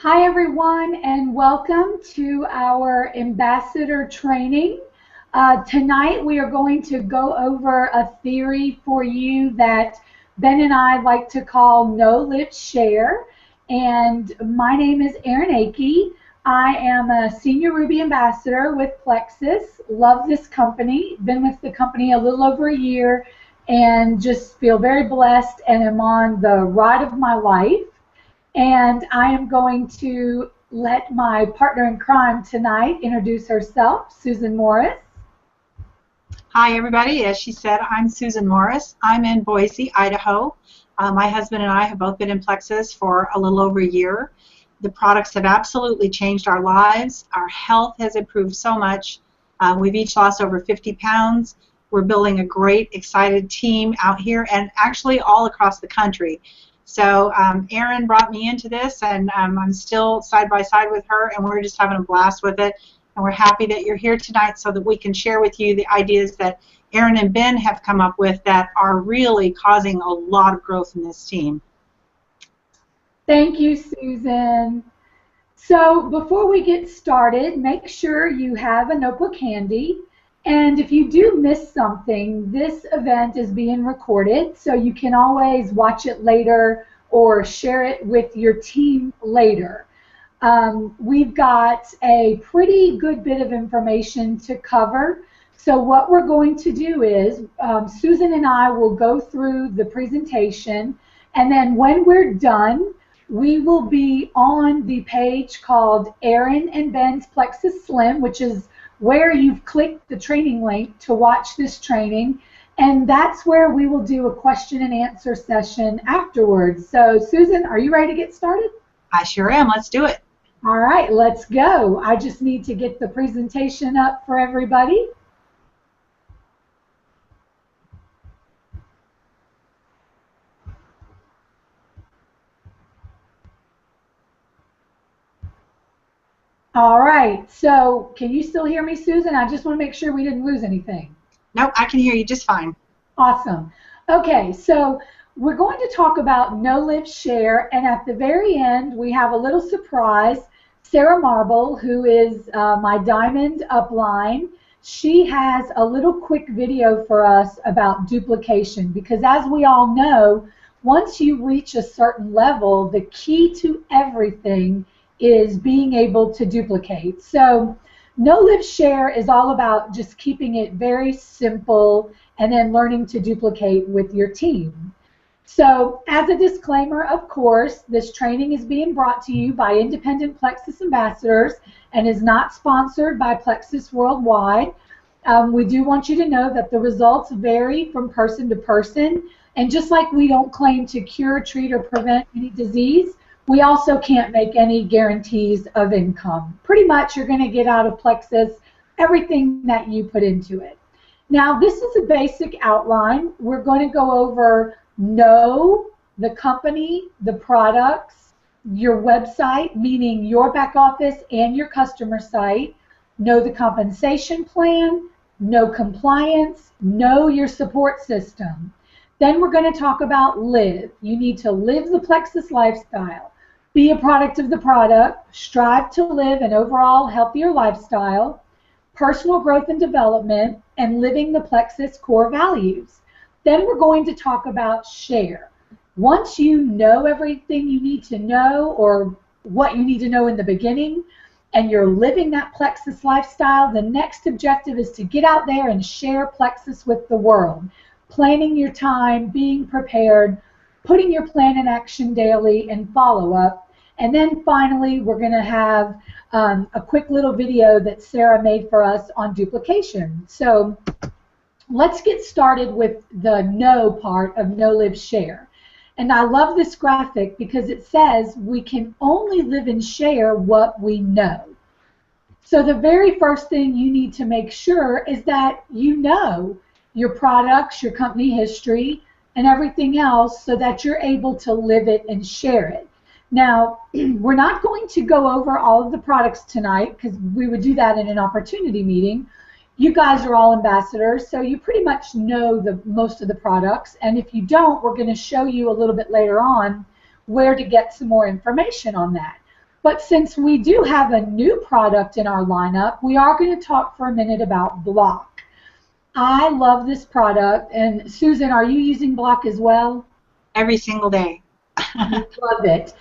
Hi everyone, and welcome to our ambassador training. Tonight we are going to go over a theory for you that Ben and I like to call Know, Live, Share. And my name is Erin Akey. I am a senior Ruby ambassador with Plexus. Love this company. Been with the company a little over a year and just feel very blessed and am on the ride of my life. And I am going to let my partner in crime tonight introduce herself, Susan Morris. Hi, everybody. As she said, I'm Susan Morris. I'm in Boise, Idaho. My husband and I have both been in Plexus for a little over a year. The products have absolutely changed our lives. Our health has improved so much. We've each lost over 50 pounds. We're building a great, excited team out here and actually all across the country. So Erin brought me into this, and I'm still side by side with her, and we're just having a blast with it. And we're happy that you're here tonight so that we can share with you the ideas that Erin and Ben have come up with that are really causing a lot of growth in this team. Thank you, Susan. So before we get started, make sure you have a notebook handy. And if you do miss something, this event is being recorded, so you can always watch it later or share it with your team later. We've got a pretty good bit of information to cover. So what we're going to do is Susan and I will go through the presentation, and then when we're done, we will be on the page called Erin and Ben's Plexus Slim, which is where you've clicked the training link to watch this training, and that's where we will do a question and answer session afterwards. So Susan, are you ready to get started? I sure am. Let's do it. All right, let's go. I just need to get the presentation up for everybody. All right, so can you still hear me, Susan? I just want to make sure we didn't lose anything. Nope, I can hear you just fine. Awesome. Okay, so we're going to talk about Know, Live, Share, and at the very end we have a little surprise. Sarah Marble, who is my diamond upline, she has a little quick video for us about duplication, because as we all know, once you reach a certain level, the key to everything is being able to duplicate. So Know, Live, Share is all about just keeping it very simple and then learning to duplicate with your team. So as a disclaimer, of course, this training is being brought to you by independent Plexus ambassadors and is not sponsored by Plexus Worldwide. We do want you to know that the results vary from person to person, and just like we don't claim to cure, treat, or prevent any disease, we also can't make any guarantees of income. Pretty much you're going to get out of Plexus everything that you put into it. Now this is a basic outline. We're going to go over Know, the company, the products, your website, meaning your back office and your customer site, Know the compensation plan, Know compliance, Know your support system. Then we're going to talk about Live. You need to live the Plexus lifestyle. Be a product of the product, strive to live an overall healthier lifestyle, personal growth and development, and living the Plexus core values. Then we're going to talk about Share. Once you know everything you need to know, or what you need to know in the beginning, and you're living that Plexus lifestyle, the next objective is to get out there and share Plexus with the world. Planning your time, being prepared, putting your plan in action daily, and follow up. And then finally, we're going to have a quick little video that Sarah made for us on duplication. So let's get started with the Know part of Know, Live, Share. And I love this graphic because it says we can only live and share what we know. So the very first thing you need to make sure is that you know your products, your company history, and everything else so that you're able to live it and share it. Now, we're not going to go over all of the products tonight because we would do that in an opportunity meeting. You guys are all ambassadors, so you pretty much know most of the products, and if you don't, we're going to show you a little bit later on where to get some more information on that. But since we do have a new product in our lineup, we are going to talk for a minute about Block. I love this product. And Susan, are you using Block as well? Every single day. Love it.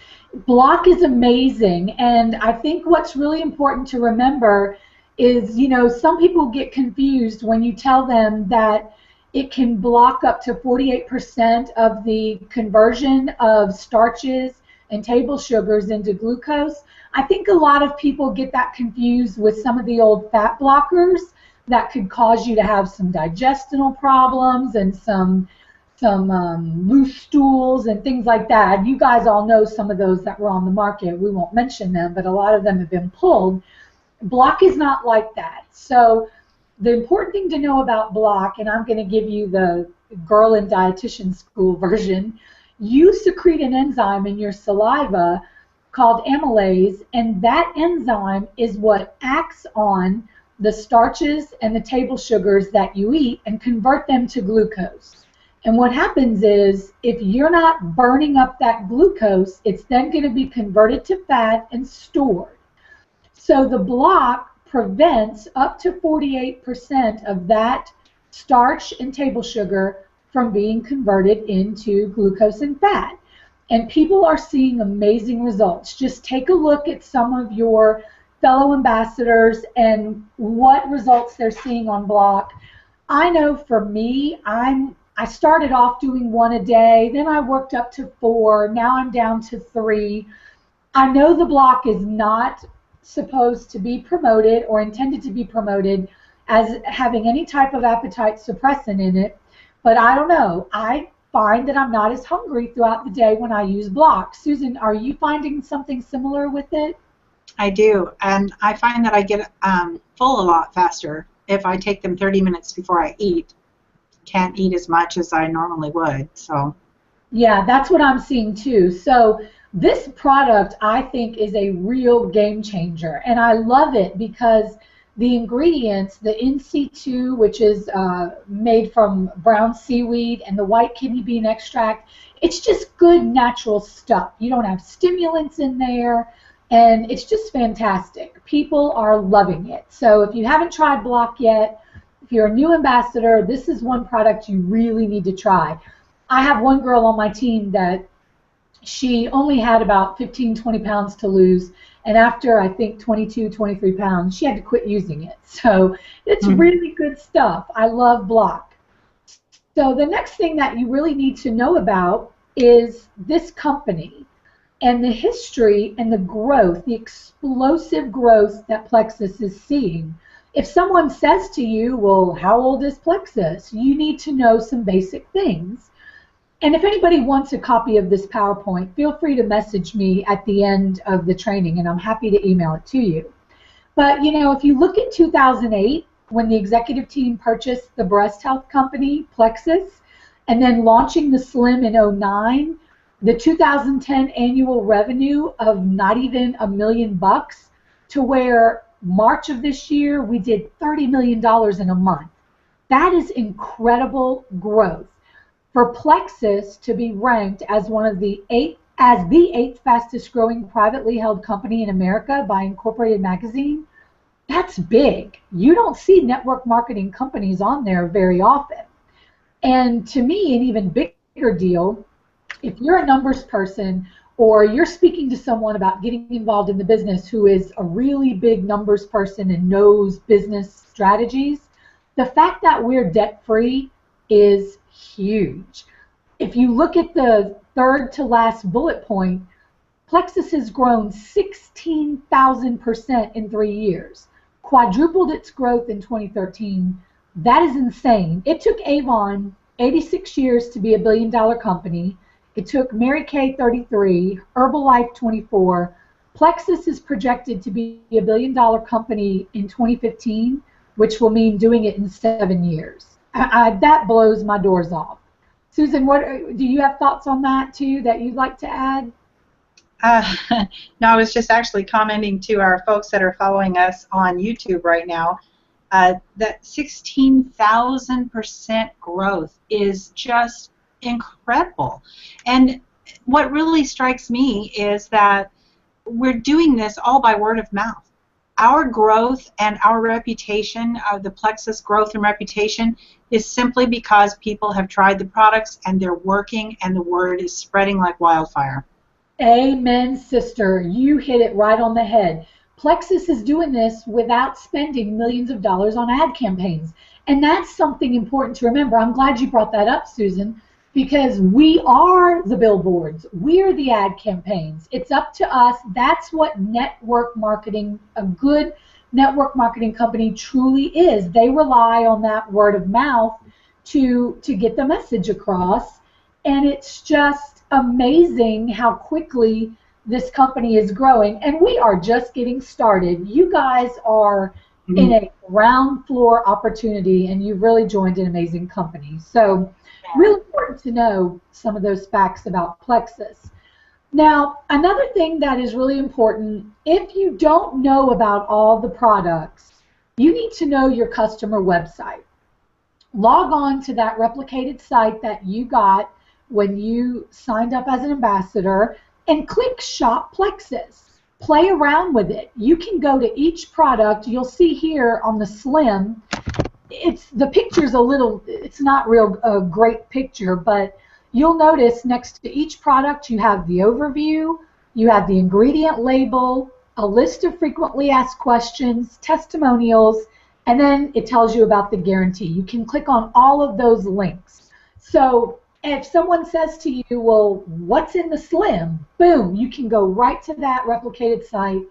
Block is amazing, and I think what's really important to remember is, some people get confused when you tell them that it can block up to 48% of the conversion of starches and table sugars into glucose. I think a lot of people get that confused with some of the old fat blockers that could cause you to have some digestional problems and some loose stools and things like that. You guys all know some of those that were on the market. We won't mention them, but a lot of them have been pulled. Block is not like that. So the important thing to know about Block, and I'm going to give you the girl in dietitian school version, you secrete an enzyme in your saliva called amylase, and that enzyme is what acts on the starches and the table sugars that you eat and convert them to glucose. And what happens is, if you're not burning up that glucose, it's then going to be converted to fat and stored. So the Block prevents up to 48% of that starch and table sugar from being converted into glucose and fat. And people are seeing amazing results. Just take a look at some of your fellow ambassadors and what results they're seeing on Block. I know for me, I started off doing 1 a day, then I worked up to 4, now I'm down to 3. I know the Block is not supposed to be promoted or intended to be promoted as having any type of appetite suppressant in it, but I don't know. I find that I'm not as hungry throughout the day when I use Block. Susan, are you finding something similar with it? I do, and I find that I get full a lot faster if I take them 30 minutes before I eat. Can't eat as much as I normally would. So yeah, that's what I'm seeing too. So this product, I think, is a real game changer, and I love it because the ingredients, the NC2, which is made from brown seaweed, and the white kidney bean extract, it's just good natural stuff. You don't have stimulants in there, and it's just fantastic. People are loving it. So if you haven't tried Block yet, if you're a new ambassador, this is one product you really need to try. I have one girl on my team that she only had about 15, 20 pounds to lose, and after, I think, 22, 23 pounds, she had to quit using it. So it's really good stuff. I love Block. So the next thing that you really need to know about is this company and the history and the growth, the explosive growth that Plexus is seeing. If someone says to you, well, how old is Plexus? You need to know some basic things. And if anybody wants a copy of this PowerPoint, feel free to message me at the end of the training, and I'm happy to email it to you. But, if you look at 2008, when the executive team purchased the breast health company, Plexus, and then launching the Slim in 2009, the 2010 annual revenue of not even $1 million to where March of this year, we did $30 million in a month. That is incredible growth. For Plexus to be ranked as one of the eighth fastest growing privately held company in America by Incorporated Magazine, that's big. You don't see network marketing companies on there very often. And to me, an even bigger deal, if you're a numbers person or you're speaking to someone about getting involved in the business who is a really big numbers person and knows business strategies, the fact that we're debt-free is huge. If you look at the third to last bullet point, Plexus has grown 16,000% in 3 years, quadrupled its growth in 2013. That is insane. It took Avon 86 years to be a billion-dollar company. It took Mary Kay 33, Herbalife 24. Plexus is projected to be a billion-dollar company in 2015, which will mean doing it in 7 years. That blows my doors off. Susan, do you have thoughts on that too that you'd like to add? No, I was just actually commenting to our folks that are following us on YouTube right now. That 16,000% growth is just incredible. And what really strikes me is that we're doing this all by word of mouth. Our growth and our reputation, the Plexus growth and reputation, is simply because people have tried the products and they're working and the word is spreading like wildfire. Amen, sister. You hit it right on the head. Plexus is doing this without spending millions of dollars on ad campaigns. And that's something important to remember. I'm glad you brought that up, Susan, because we are the billboards. We're the ad campaigns. It's up to us. That's what network marketing, a good network marketing company truly is. They rely on that word of mouth to get the message across. And it's just amazing how quickly this company is growing. And we are just getting started. You guys are in a ground floor opportunity, and you've really joined an amazing company. So really important to know some of those facts about Plexus. Now, another thing that is really important, if you don't know about all the products, you need to know your customer website. Log on to that replicated site that you got when you signed up as an ambassador and click Shop Plexus. Play around with it. You can go to each product. You'll see here on the Slim, the picture's a little, it's not real a great picture, but you'll notice next to each product you have the overview, you have the ingredient label, a list of frequently asked questions, testimonials, and then it tells you about the guarantee. You can click on all of those links. So if someone says to you, well, what's in the Slim? Boom, you can go right to that replicated site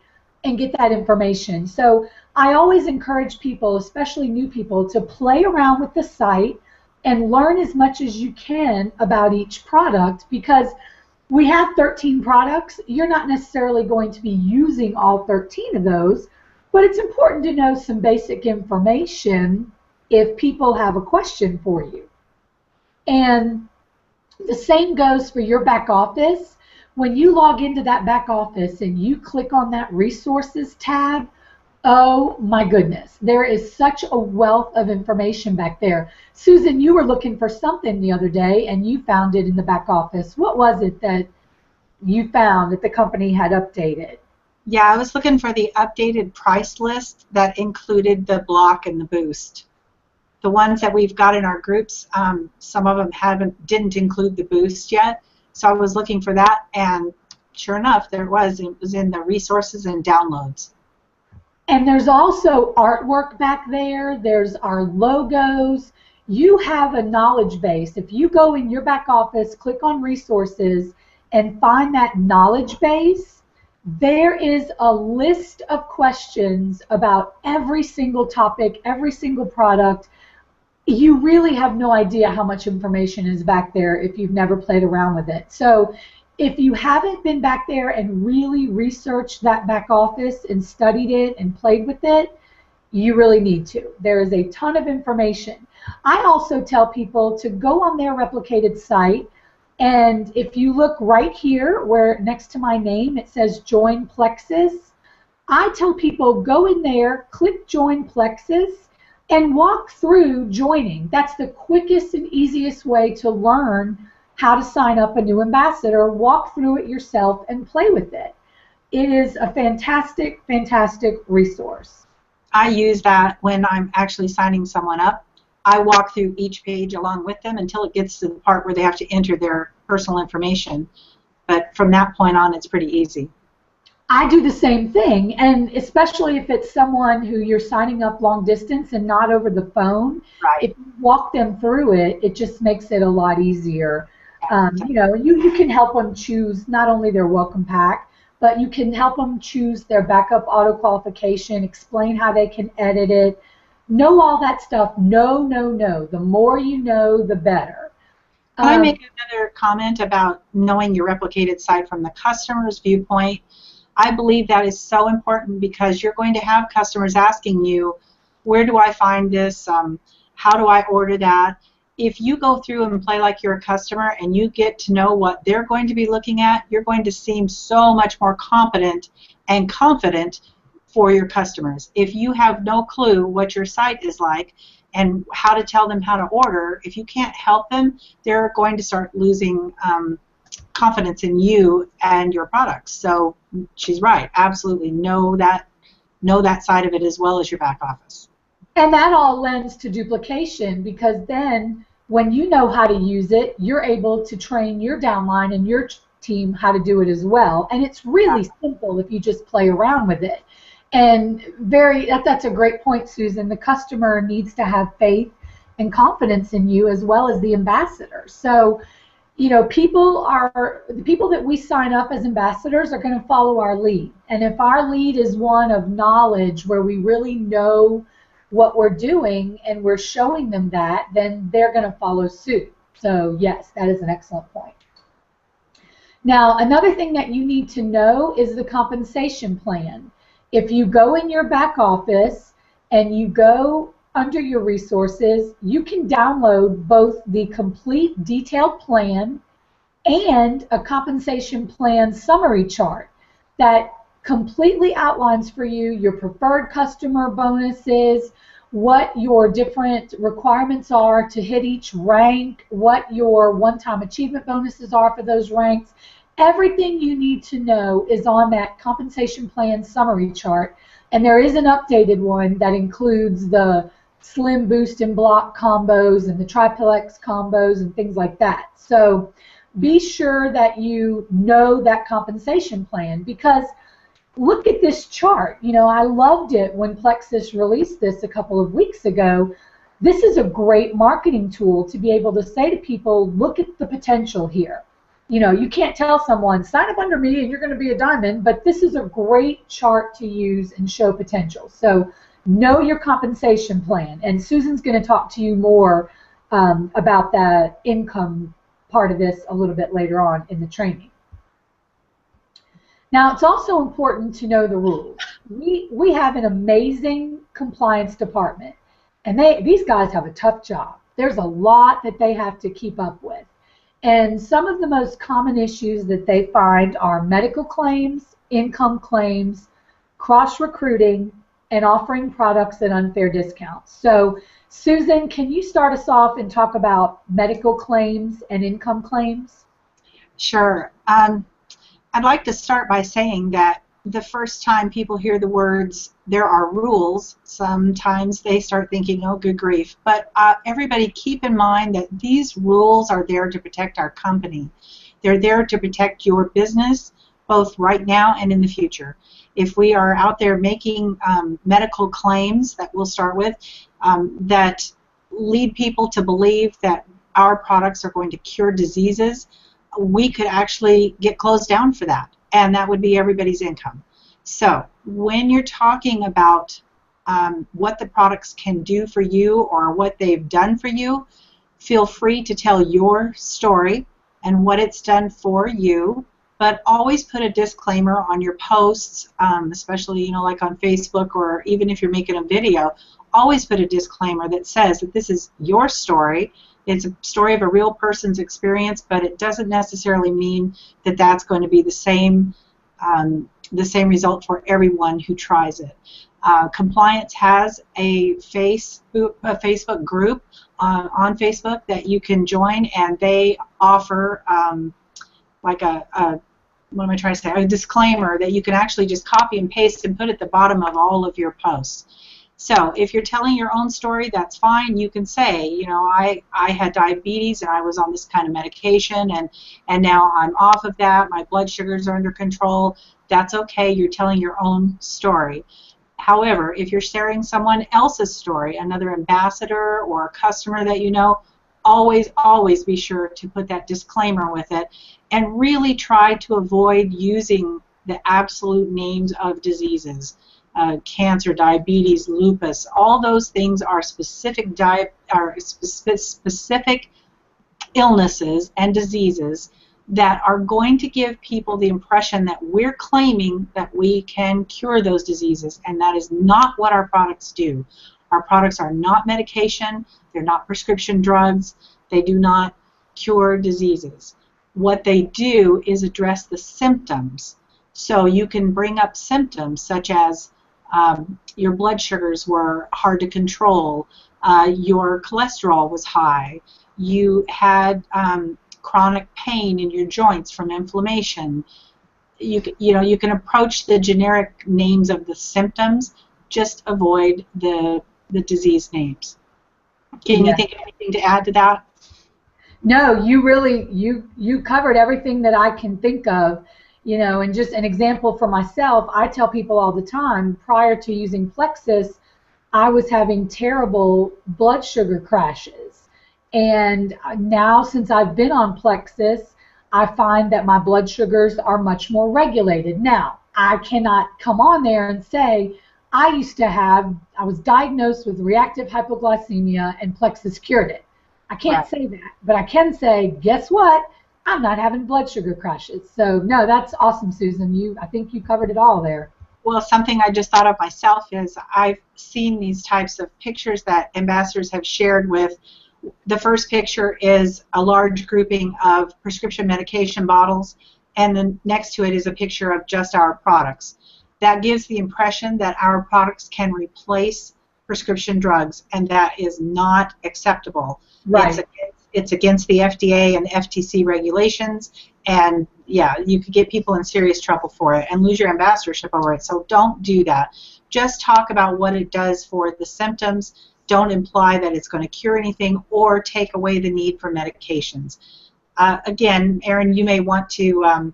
and get that information. So I always encourage people, especially new people, to play around with the site and learn as much as you can about each product, because we have 13 products. You're not necessarily going to be using all 13 of those, but it's important to know some basic information if people have a question for you. And the same goes for your back office. When you log into that back office and you click on that resources tab, oh my goodness, there is such a wealth of information back there. Susan, you were looking for something the other day and you found it in the back office. What was it that you found that the company had updated? Yeah, I was looking for the updated price list that included the block and the boost. The ones that we've got in our groups, some of them didn't include the boost yet. So I was looking for that, and sure enough, there it was. It was in the resources and downloads. And there's also artwork back there. There's our logos. You have a knowledge base. If you go in your back office, click on resources, and find that knowledge base, there is a list of questions about every single topic, every single product. You really have no idea how much information is back there if you've never played around with it. So if you haven't been back there and really researched that back office and studied it and played with it, you really need to. There is a ton of information. I also tell people to go on their replicated site, and if you look right here where next to my name it says Join Plexus, I tell people go in there, click Join Plexus, and walk through joining. That's the quickest and easiest way to learn how to sign up a new ambassador. Walk through it yourself and play with it. It is a fantastic, fantastic resource. I use that when I'm actually signing someone up. I walk through each page along with them until it gets to the part where they have to enter their personal information. But from that point on, it's pretty easy. I do the same thing, and especially if it's someone who you're signing up long distance and not over the phone, right. If you walk them through it, it just makes it a lot easier. You know, you can help them choose not only their welcome pack, but you can help them choose their backup auto qualification, explain how they can edit it, know all that stuff. No. The more you know, the better. Can I make another comment about knowing your replicated site from the customer's viewpoint? I believe that is so important because you're going to have customers asking you, where do I find this? How do I order that? If you go through and play like you're a customer and you get to know what they're going to be looking at, you're going to seem so much more competent and confident for your customers. If you have no clue what your site is like and how to tell them how to order, if you can't help them, they're going to start losing confidence in you and your products. So she's right. Absolutely know that side of it as well as your back office. And that all lends to duplication, because then when you know how to use it, you're able to train your downline and your team how to do it as well. And it's really simple if you just play around with it. And that's a great point, Susan. The customer needs to have faith and confidence in you as well as the ambassador. So, you know, the people that we sign up as ambassadors are going to follow our lead. And if our lead is one of knowledge, where we really know what we're doing and we're showing them that, then they're going to follow suit. So yes, that is an excellent point. Now, another thing that you need to know is the compensation plan. If you go in your back office and you go under your resources, you can download both the complete detailed plan and a compensation plan summary chart that completely outlines for you your preferred customer bonuses, what your different requirements are to hit each rank, what your one-time achievement bonuses are for those ranks. Everything you need to know is on that compensation plan summary chart, and there is an updated one that includes the slim boost and block combos and the triplex combos and things like that. So be sure that you know that compensation plan, because look at this chart. You know, I loved it when Plexus released this a couple of weeks ago. This is a great marketing tool to be able to say to people, look at the potential here. You know, you can't tell someone, sign up under me and you're going to be a diamond, but this is a great chart to use and show potential. So know your compensation plan. And Susan's going to talk to you more about the income part of this a little bit later on in the training. Now, it's also important to know the rules. We have an amazing compliance department, and these guys have a tough job. There's a lot that they have to keep up with. And some of the most common issues that they find are medical claims, income claims, cross-recruiting, and offering products at unfair discounts. So, Susan, can you start us off and talk about medical claims and income claims? Sure. I'd like to start by saying that the first time people hear the words, there are rules, sometimes they start thinking, oh, good grief. But everybody keep in mind that these rules are there to protect our company. They're there to protect your business, both right now and in the future. If we are out there making medical claims that we'll start with that lead people to believe that our products are going to cure diseases, we could actually get closed down for that, and that would be everybody's income. So when you're talking about what the products can do for you or what they've done for you, feel free to tell your story and what it's done for you, but always put a disclaimer on your posts, especially, you know, like on Facebook, or even if you're making a video, always put a disclaimer that says that this is your story. It's a story of a real person's experience, but it doesn't necessarily mean that that's going to be the same result for everyone who tries it. Compliance has a Facebook group on Facebook that you can join, and they offer like what am I trying to say? A disclaimer that you can actually just copy and paste and put at the bottom of all of your posts. So if you're telling your own story, that's fine. You can say, you know, I had diabetes and I was on this kind of medication, and now I'm off of that. My blood sugars are under control. That's okay. You're telling your own story. However, if you're sharing someone else's story, another ambassador or a customer that you know, always be sure to put that disclaimer with it, and really try to avoid using the absolute names of diseases. Cancer, diabetes, lupus, all those things are specific illnesses and diseases that are going to give people the impression that we're claiming that we can cure those diseases, and that is not what our products do. Our products are not medication, they're not prescription drugs, they do not cure diseases. What they do is address the symptoms. So you can bring up symptoms such as your blood sugars were hard to control, your cholesterol was high, you had chronic pain in your joints from inflammation. You can approach the generic names of the symptoms, just avoid the disease names. Can you think of anything to add to that? No, you really you covered everything that I can think of, and just an example for myself, I tell people all the time, prior to using Plexus, I was having terrible blood sugar crashes. And now since I've been on Plexus, I find that my blood sugars are much more regulated. Now, I cannot come on there and say, I was diagnosed with reactive hypoglycemia and Plexus cured it. I can't say that, but I can say, guess what? I'm not having blood sugar crashes. So, no, that's awesome, Susan. I think you covered it all there. Well, something I just thought of myself is I've seen these types of pictures that ambassadors have shared with. The first picture is a large grouping of prescription medication bottles, and then next to it is a picture of just our products. That gives the impression that our products can replace prescription drugs, and that is not acceptable. Right. It's against the FDA and FTC regulations, and yeah, you could get people in serious trouble for it and lose your ambassadorship over it. So don't do that. Just talk about what it does for the symptoms. Don't imply that it's going to cure anything or take away the need for medications. Again, Erin, you may want to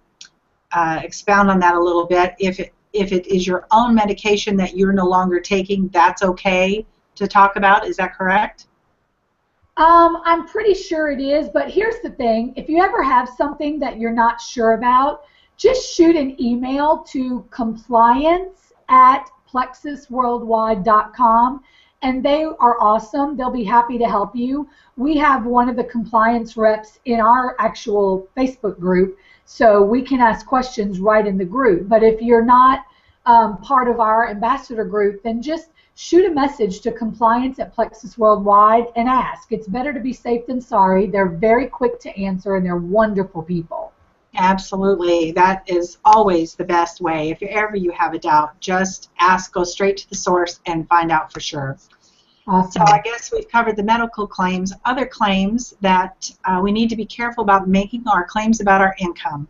expound on that a little bit. If it is your own medication that you're no longer taking, that's okay to talk about. Is that correct? I'm pretty sure it is, but here's the thing. If you ever have something that you're not sure about, just shoot an email to compliance@plexusworldwide.com, and they are awesome. They'll be happy to help you. We have one of the compliance reps in our actual Facebook group, so we can ask questions right in the group. But if you're not part of our ambassador group, then just shoot a message to compliance@Plexus Worldwide and ask. It's better to be safe than sorry. They're very quick to answer, and they're wonderful people. Absolutely. That is always the best way. If ever you have a doubt, just ask, go straight to the source, and find out for sure. Awesome. So I guess we've covered the medical claims. Other claims that we need to be careful about making are claims about our income.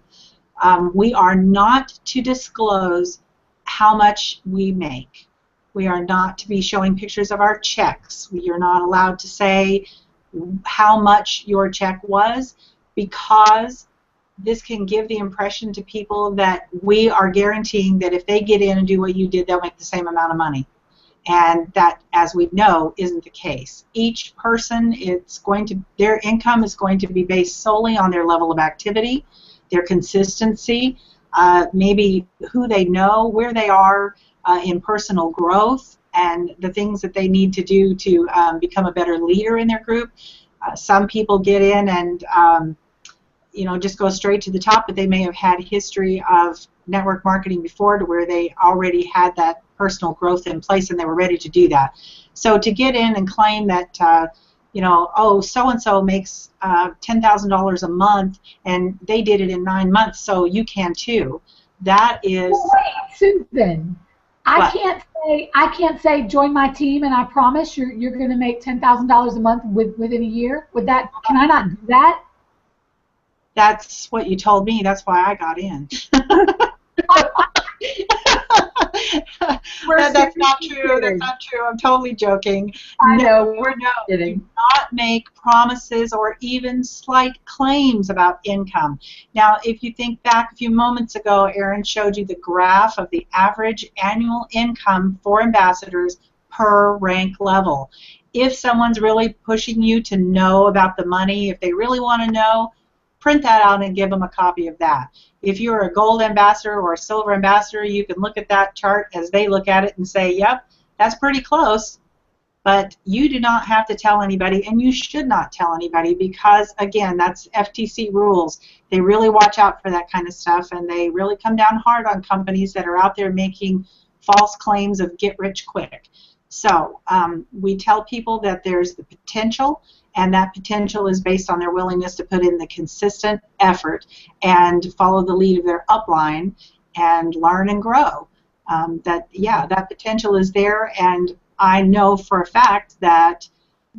We are not to disclose how much we make. We are not to be showing pictures of our checks. We are not allowed to say how much your check was, because this can give the impression to people that we are guaranteeing that if they get in and do what you did, they'll make the same amount of money. And that, as we know, isn't the case. Each person, their income is going to be based solely on their level of activity, their consistency, maybe who they know, where they are in personal growth, and the things that they need to do to become a better leader in their group. Some people get in and just go straight to the top, but they may have had history of network marketing before, to where they already had that personal growth in place and they were ready to do that. So to get in and claim that so-and-so makes $10,000 a month and they did it in 9 months, so you can too. That is... Wait, Susan. I can't say join my team and I promise you're going to make $10,000 a month within a year. Can I not do that? That's what you told me. That's why I got in. That's not true. That's not true. I'm totally joking. I know. We're not kidding. Do not make promises or even slight claims about income. Now, if you think back a few moments ago, Erin showed you the graph of the average annual income for ambassadors per rank level. If someone's really pushing you to know about the money, if they really want to know, print that out and give them a copy of that. If you're a gold ambassador or a silver ambassador, you can look at that chart as they look at it and say, yep, that's pretty close. But you do not have to tell anybody, and you should not tell anybody, because, again, that's FTC rules. They really watch out for that kind of stuff, and they really come down hard on companies that are out there making false claims of get rich quick. So we tell people that there's the potential, and that potential is based on their willingness to put in the consistent effort and follow the lead of their upline and learn and grow. That potential is there, and I know for a fact that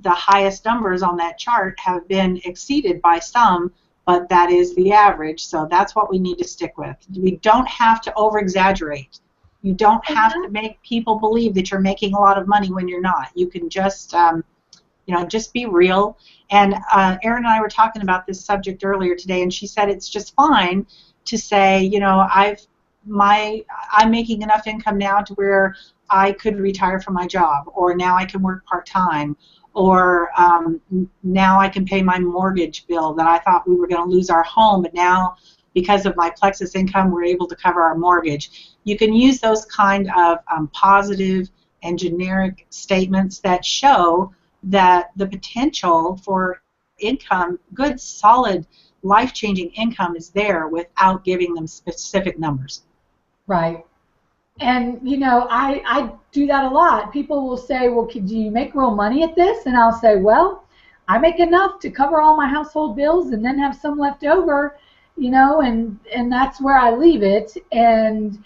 the highest numbers on that chart have been exceeded by some, but that is the average, so that's what we need to stick with. We don't have to over-exaggerate. You don't have to make people believe that you're making a lot of money when you're not. You can just, just be real. And Erin and I were talking about this subject earlier today, and she said it's just fine to say, I'm making enough income now to where I could retire from my job, or now I can work part-time, or now I can pay my mortgage bill that I thought we were going to lose our home, but now because of my Plexus income we're able to cover our mortgage. You can use those kind of positive and generic statements that show that the potential for income, good, solid, life-changing income is there without giving them specific numbers. Right. And, I do that a lot. People will say, well, do you make real money at this? And I'll say, well, I make enough to cover all my household bills and then have some left over, and that's where I leave it. And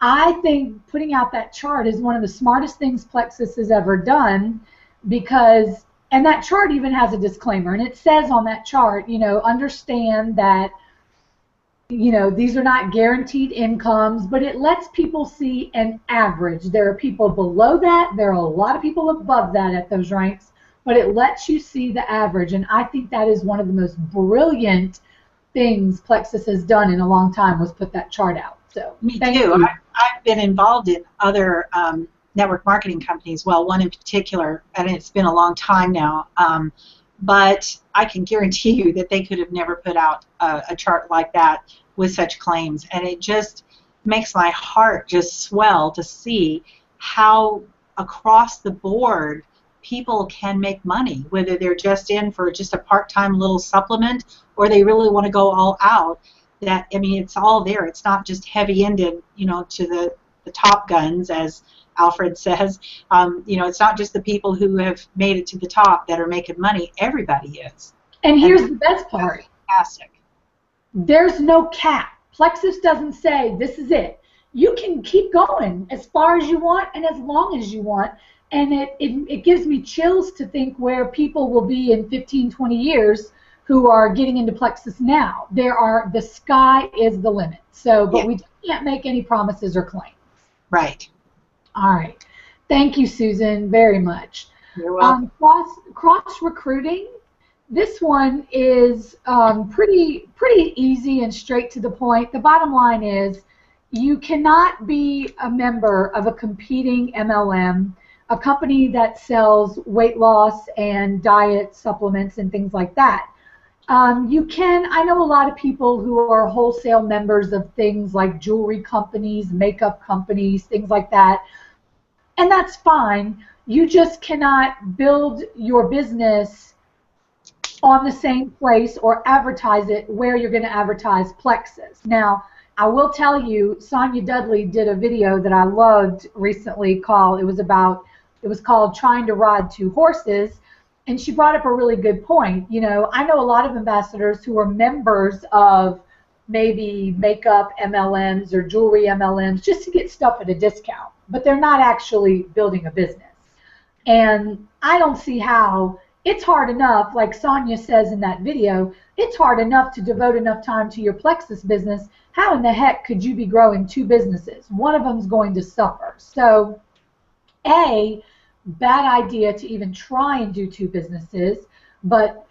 I think putting out that chart is one of the smartest things Plexus has ever done, because, and that chart even has a disclaimer, and it says on that chart, understand that these are not guaranteed incomes, but it lets people see an average. There are people below that. There are a lot of people above that at those ranks, but it lets you see the average. And I think that is one of the most brilliant things Plexus has done in a long time, was put that chart out. So me too. I've been involved in other network marketing companies, well, one in particular, and it's been a long time now. But I can guarantee you that they could have never put out a chart like that with such claims. And it just makes my heart just swell to see how across the board people can make money, whether they're just in for just a part-time little supplement or they really want to go all out. It's all there. It's not just heavy-ended, to the top guns, as Alfred says. It's not just the people who have made it to the top that are making money. Everybody is. And here's the best part. Fantastic. There's no cap. Plexus doesn't say this is it. You can keep going as far as you want and as long as you want. And it gives me chills to think where people will be in 15, 20 years who are getting into Plexus now. The sky is the limit. So, but we can't make any promises or claims. Right. All right. Thank you, Susan, very much. You're welcome. Cross recruiting. This one is pretty easy and straight to the point. The bottom line is you cannot be a member of a competing MLM, a company that sells weight loss and diet supplements and things like that. I know a lot of people who are wholesale members of things like jewelry companies, makeup companies, things like that. And that's fine. You just cannot build your business on the same place or advertise it where you're going to advertise Plexus. Now, I will tell you, Sonia Dudley did a video that I loved recently called, it was called Trying to Ride Two Horses, and she brought up a really good point. I know a lot of ambassadors who are members of maybe makeup MLMs or jewelry MLMs just to get stuff at a discount, but they're not actually building a business. And I don't see how. It's hard enough, like Sonia says in that video, it's hard enough to devote enough time to your Plexus business. How in the heck could you be growing two businesses? One of them's going to suffer. So, A, bad idea to even try and do two businesses, but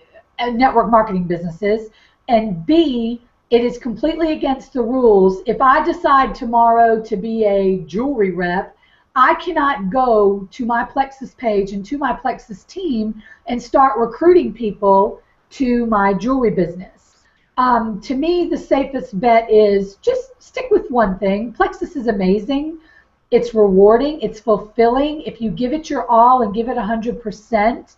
network marketing businesses. And B, it is completely against the rules. If I decide tomorrow to be a jewelry rep, I cannot go to my Plexus page and to my Plexus team and start recruiting people to my jewelry business. To me, the safest bet is just stick with one thing. Plexus is amazing. It's rewarding. It's fulfilling. If you give it your all and give it 100%,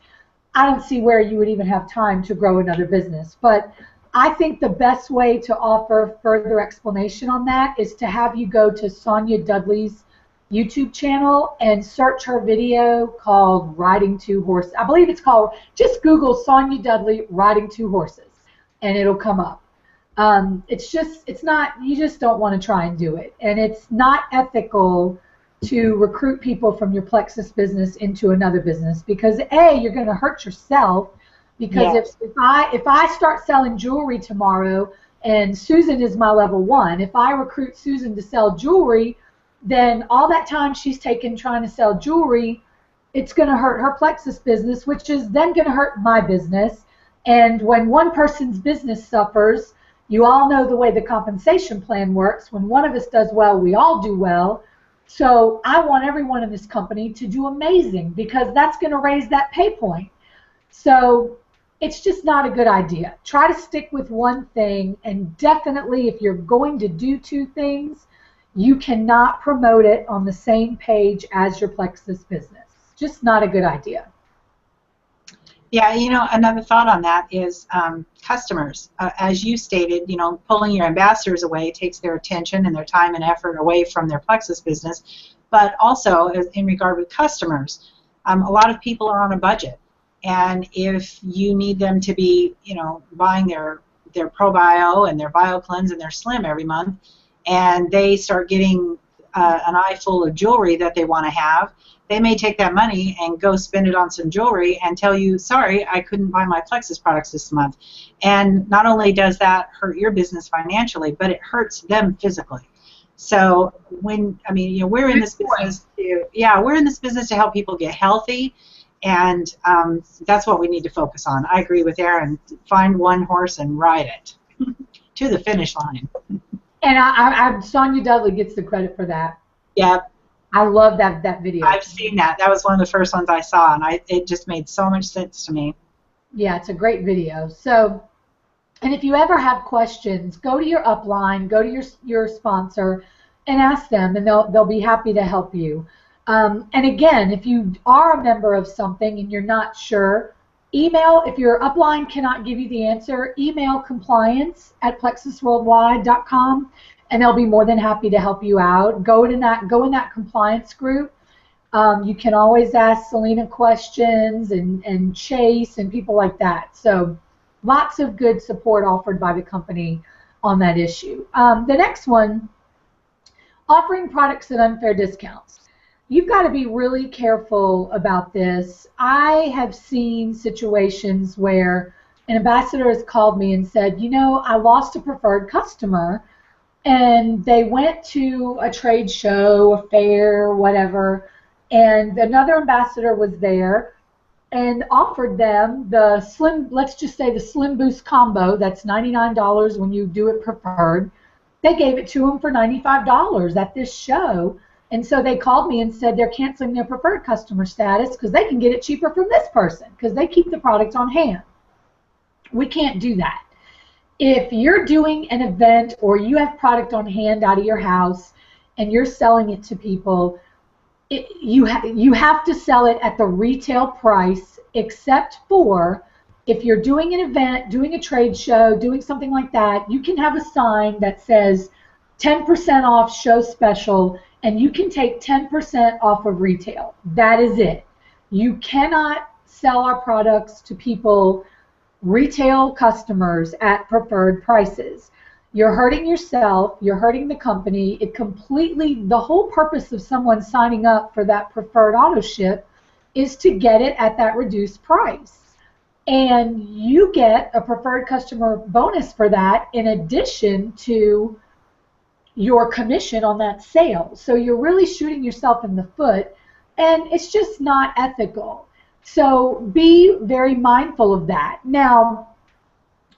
I don't see where you would even have time to grow another business. But I think the best way to offer further explanation on that is to have you go to Sonia Dudley's YouTube channel and search her video called Riding Two Horses. I believe it's called, just Google Sonia Dudley Riding Two Horses and it'll come up. It's not, you just don't want to try and do it. And it's not ethical to recruit people from your Plexus business into another business because A, you're going to hurt yourself Because Yes. if I start selling jewelry tomorrow, and Susan is my level 1, if I recruit Susan to sell jewelry, then all that time she's taken trying to sell jewelry, it's going to hurt her Plexus business, which is then going to hurt my business. And when one person's business suffers, you all know the way the compensation plan works. When one of us does well, we all do well. So I want everyone in this company to do amazing, because that's going to raise that pay point. So it's just not a good idea. Try to stick with one thing, and definitely if you're going to do two things, you cannot promote it on the same page as your Plexus business. Just not a good idea. Yeah, another thought on that is customers. As you stated, pulling your ambassadors away takes their attention and their time and effort away from their Plexus business. But also, in regard with customers, a lot of people are on a budget. And if you need them to be, buying their ProBio and their BioCleanse and their Slim every month, and they start getting an eye full of jewelry that they want to have, they may take that money and go spend it on some jewelry and tell you, sorry, I couldn't buy my Plexus products this month. And not only does that hurt your business financially, but it hurts them physically. So we're in this business we're in this business to help people get healthy. And that's what we need to focus on. I agree with Erin. Find one horse and ride it to the finish line. And Sonia Dudley gets the credit for that. Yeah. I love that video. I've seen that. That was one of the first ones I saw, and it just made so much sense to me. Yeah, it's a great video. So, and if you ever have questions, go to your upline, go to your sponsor, and ask them, and they'll be happy to help you. And again, if you are a member of something and you're not sure, email. If your upline cannot give you the answer, email compliance@plexusworldwide.com, and they'll be more than happy to help you out. Go in that compliance group. You can always ask Selena questions and Chase and people like that. So lots of good support offered by the company on that issue. The next one, offering products at unfair discounts. You've got to be really careful about this. I have seen situations where an ambassador has called me and said, I lost a preferred customer, and they went to a trade show, a fair, whatever, and another ambassador was there and offered them the Slim, let's just say the Slim Boost combo, that's $99 when you do it preferred. They gave it to them for $95 at this show. And so they called me and said they're canceling their preferred customer status because they can get it cheaper from this person because they keep the product on hand. We can't do that. If you're doing an event or you have product on hand out of your house and you're selling it to people, you have to sell it at the retail price, except for if you're doing an event, doing a trade show, doing something like that, you can have a sign that says 10% off show special, and you can take 10% off of retail. That is it. You cannot sell our products to people, retail customers, at preferred prices. You're hurting yourself, you're hurting the company. The whole purpose of someone signing up for that preferred auto ship is to get it at that reduced price. And you get a preferred customer bonus for that in addition to your commission on that sale. So you're really shooting yourself in the foot, and it's just not ethical. So be very mindful of that. Now,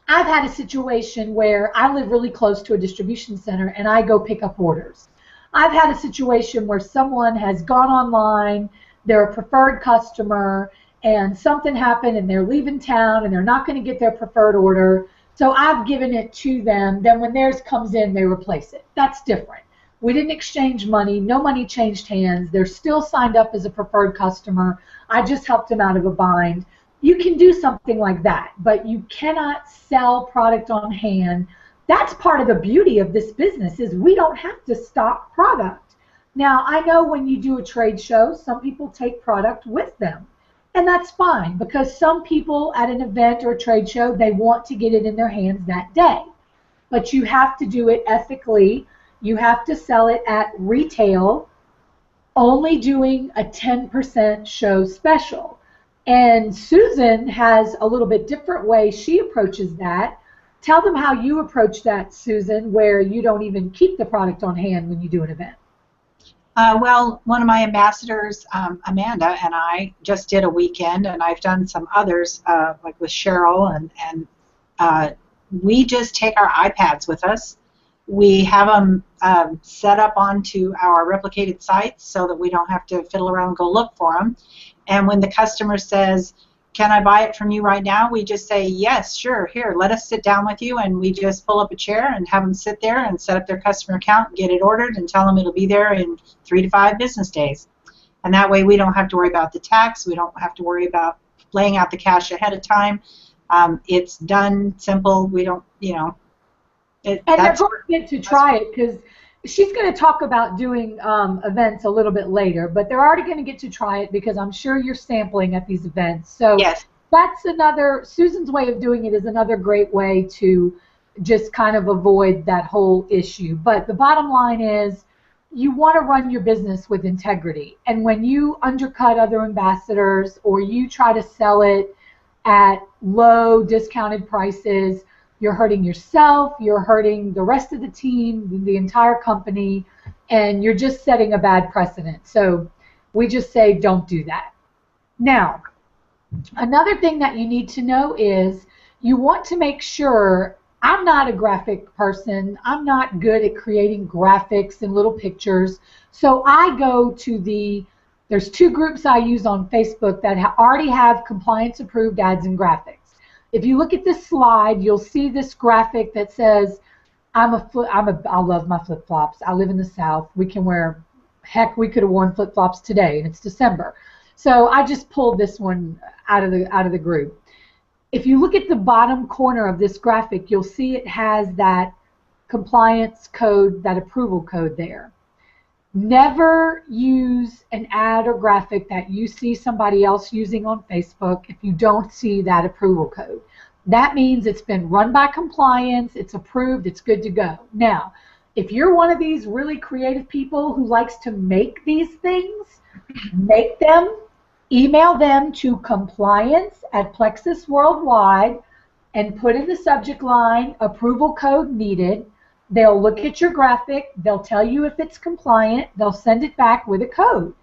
I've had a situation where I live really close to a distribution center and I go pick up orders. I've had a situation where someone has gone online, they're a preferred customer, and something happened and they're leaving town and they're not going to get their preferred order. So I've given it to them. Then when theirs comes in, they replace it. That's different. We didn't exchange money. No money changed hands. They're still signed up as a preferred customer. I just helped them out of a bind. You can do something like that, but you cannot sell product on hand. That's part of the beauty of this business, is we don't have to stock product. Now, I know when you do a trade show, some people take product with them. And that's fine, because some people at an event or a trade show, they want to get it in their hands that day. But you have to do it ethically. You have to sell it at retail, only doing a 10% show special. And Susan has a little bit different way she approaches that. Tell them how you approach that, Susan, where you don't even keep the product on hand when you do an event. Well, one of my ambassadors, Amanda, and I just did a weekend, and I've done some others, like with Cheryl, and we just take our iPads with us. We have them set up onto our replicated sites so that we don't have to fiddle around and go look for them. And when the customer says, "Can I buy it from you right now?" we just say, "Yes, sure, here, let us sit down with you," and we just pull up a chair and have them sit there and set up their customer account and get it ordered and tell them it'll be there in 3 to 5 business days. And that way we don't have to worry about the tax, we don't have to worry about laying out the cash ahead of time. It's done, simple, we don't, And they're going to get to try it because she's going to talk about doing events a little bit later, but they're already going to get to try it because I'm sure you're sampling at these events. So yes. That's another, Susan's way of doing it is another great way to just kind of avoid that whole issue. But the bottom line is you want to run your business with integrity. And when you undercut other ambassadors or you try to sell it at low discounted prices, you're hurting yourself, you're hurting the rest of the team, the entire company, and you're just setting a bad precedent. So we just say don't do that. Now, another thing that you need to know is you want to make sure, I'm not a graphic person, I'm not good at creating graphics and little pictures, so I go to there's 2 groups I use on Facebook that already have compliance approved ads and graphics. If you look at this slide, you'll see this graphic that says, I love my flip-flops. I live in the South. We can wear, heck, we could have worn flip-flops today, and it's December. So I just pulled this one out of the group. If you look at the bottom corner of this graphic, you'll see it has that compliance code, that approval code there. Never use an ad or graphic that you see somebody else using on Facebook if you don't see that approval code. That means it's been run by compliance, it's approved, it's good to go. Now, if you're one of these really creative people who likes to make these things, make them, email them to compliance@Plexus Worldwide and put in the subject line, approval code needed. They'll look at your graphic, they'll tell you if it's compliant, they'll send it back with a code.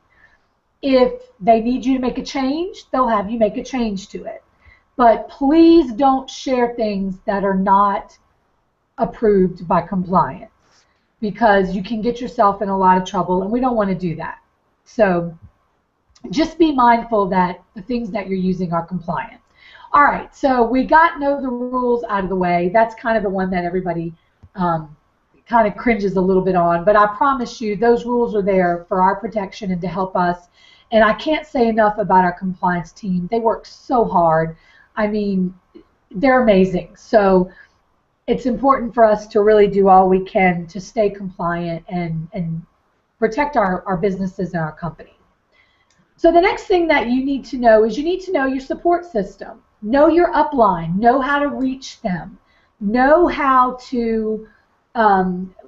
If they need you to make a change, they'll have you make a change to it. But please don't share things that are not approved by compliance because you can get yourself in a lot of trouble and we don't want to do that. So just be mindful that the things that you're using are compliant. All right, so we got know the rules out of the way. That's kind of the one that everybody kind of cringes a little bit on, but I promise you those rules are there for our protection and to help us. And I can't say enough about our compliance team. They work so hard. I mean, they're amazing. So it's important for us to really do all we can to stay compliant and protect our businesses and our company. So the next thing that you need to know is you need to know your support system. Know your upline. Know how to reach them. Know how to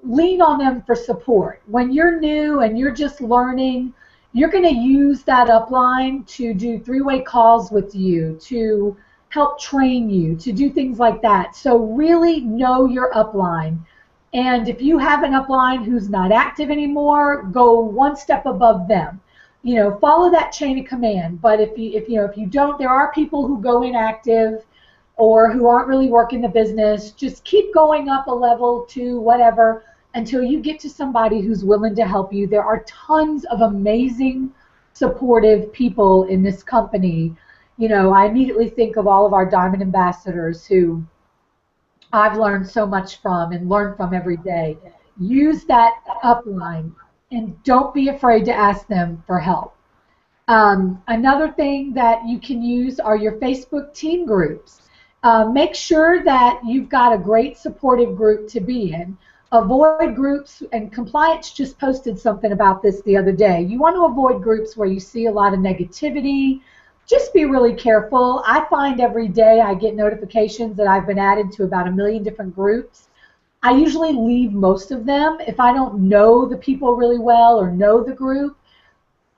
lean on them for support. When you're new and you're just learning, you're going to use that upline to do 3-way calls with you, to help train you, to do things like that. So really know your upline. And if you have an upline who's not active anymore, go one step above them. You know, follow that chain of command. But if you don't, there are people who go inactive or who aren't really working the business. Just keep going up a level to whatever until you get to somebody who's willing to help you. There are tons of amazing, supportive people in this company. You know, I immediately think of all of our Diamond Ambassadors who I've learned so much from and learn from every day. Use that upline and don't be afraid to ask them for help. Another thing that you can use are your Facebook team groups. Make sure that you've got a great supportive group to be in. Avoid groups, and Compliance just posted something about this the other day. You want to avoid groups where you see a lot of negativity. Just be really careful. I find every day I get notifications that I've been added to about 1 million different groups. I usually leave most of them. If I don't know the people really well or know the group,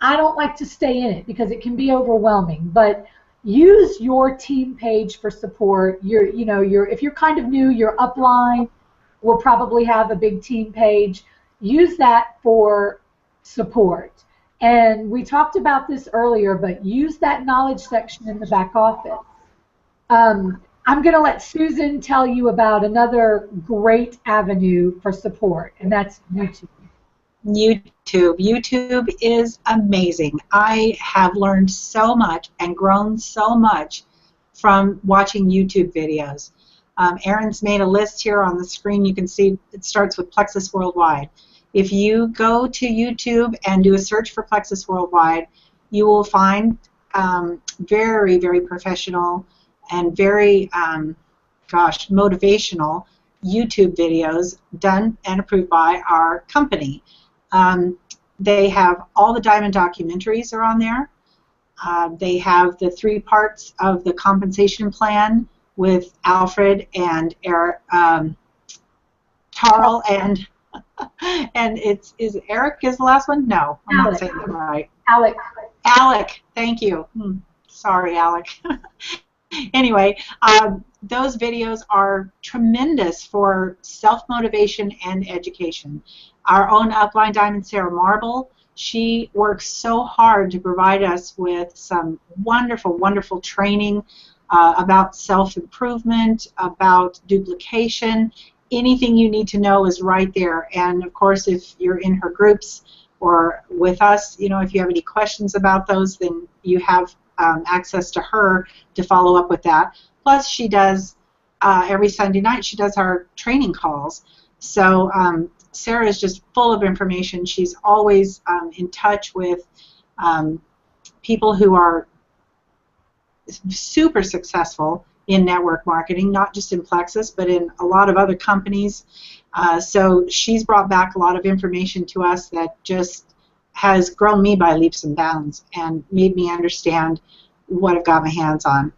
I don't like to stay in it because it can be overwhelming. But use your team page for support. If you're kind of new, your upline will probably have a big team page. Use that for support. And we talked about this earlier, but use that knowledge section in the back office. I'm going to let Susan tell you about another great avenue for support, and that's YouTube. YouTube is amazing. I have learned so much and grown so much from watching YouTube videos. Erin's made a list here on the screen. You can see it starts with Plexus Worldwide. If you go to YouTube and do a search for Plexus Worldwide, you will find very, very professional and very, motivational YouTube videos done and approved by our company. They have all the diamond documentaries are on there. They have the 3 parts of the compensation plan with Alfred and Eric, Tarl, and is Eric is the last one? No, I'm not saying that right. Alec, thank you. Sorry, Alec. Anyway, those videos are tremendous for self-motivation and education. Our own upline diamond, Sarah Marble, she works so hard to provide us with some wonderful, wonderful training about self-improvement, about duplication. Anything you need to know is right there. And of course, if you're in her groups or with us, if you have any questions about those, then you have access to her to follow up with that. Plus, she does every Sunday night. She does our training calls. So Sarah is just full of information. She's always in touch with people who are super successful in network marketing, not just in Plexus, but in a lot of other companies. So she's brought back a lot of information to us that just has grown me by leaps and bounds and made me understand what I've got my hands on.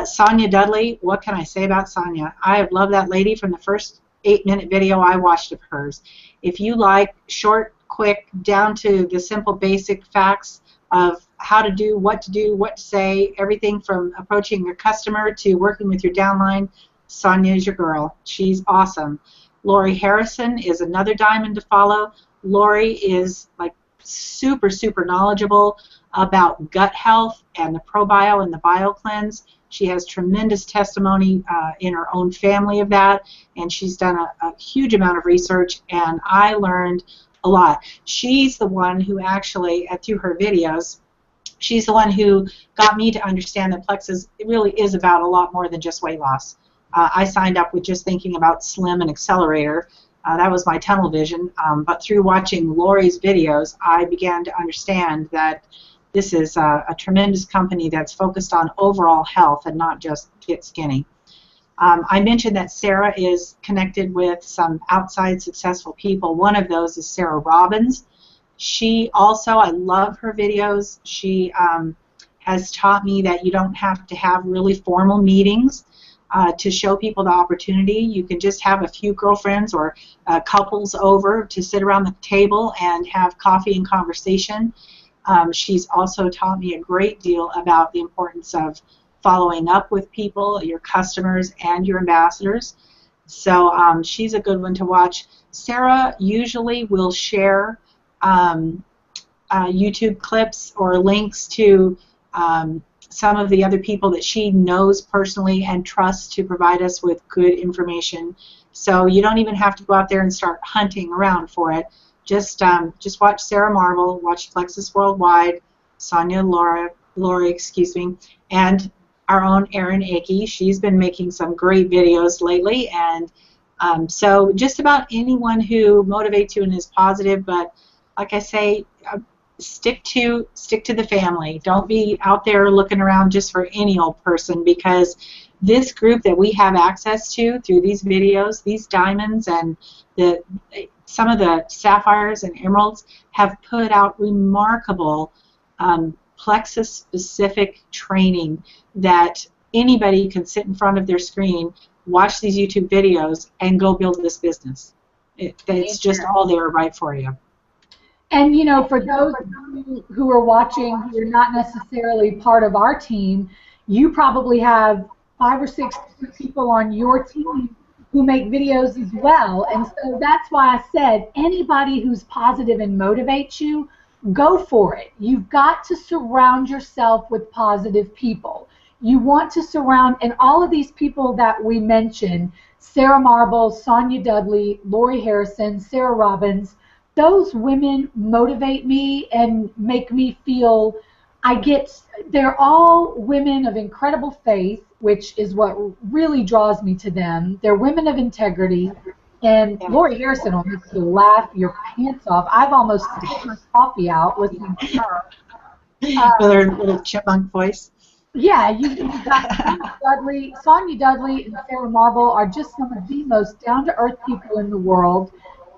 Sonia Dudley, what can I say about Sonia? I have loved that lady from the first 8-minute video I watched of hers. If you like short, quick, down to the simple basic facts of how to do, what to say, everything from approaching your customer to working with your downline, Sonia is your girl. She's awesome. Lori Harrison is another diamond to follow. Lori is like super, super knowledgeable about gut health and the ProBio and the BioCleanse. She has tremendous testimony in her own family of that, and she's done a huge amount of research, and I learned a lot. She's the one who actually, through her videos, she's the one who got me to understand that Plexus really is about a lot more than just weight loss. I signed up with just thinking about Slim and Accelerator. That was my tunnel vision, but through watching Lori's videos, I began to understand that this is a tremendous company that's focused on overall health and not just get skinny. I mentioned that Sarah is connected with some outside successful people. One of those is Sarah Robbins. She also, I love her videos. She has taught me that you don't have to have really formal meetings to show people the opportunity. You can just have a few girlfriends or couples over to sit around the table and have coffee and conversation. She's also taught me a great deal about the importance of following up with people, your customers, and your ambassadors. So she's a good one to watch. Sarah usually will share YouTube clips or links to some of the other people that she knows personally and trusts to provide us with good information. So you don't even have to go out there and start hunting around for it. Just watch Sarah Marble, watch Plexus Worldwide, Sonia Lori, excuse me, and our own Erin Akey. She's been making some great videos lately, and so just about anyone who motivates you and is positive. But like I say, stick to the family. Don't be out there looking around just for any old person, because this group that we have access to through these videos, these diamonds and some of the sapphires and emeralds have put out remarkable Plexus-specific training that anybody can sit in front of their screen, watch these YouTube videos, and go build this business. It's just all there right for you. And, you know, for those who are watching who are not necessarily part of our team, You probably have 5 or 6 people on your team who make videos as well. And so that's why I said anybody who's positive and motivates you, go for it. You've got to surround yourself with positive people. You want to surround, and all of these people that we mentioned, Sarah Marble, Sonia Dudley, Lori Harrison, Sarah Robbins, those women motivate me and make me feel they're all women of incredible faith, which is what really draws me to them. They're women of integrity. And Lori Harrison will make you laugh your pants off. I've almost spit my coffee out listening to her. With her little chipmunk voice. Yeah, you've got Sonia Dudley and Sarah Marble are just some of the most down-to-earth people in the world.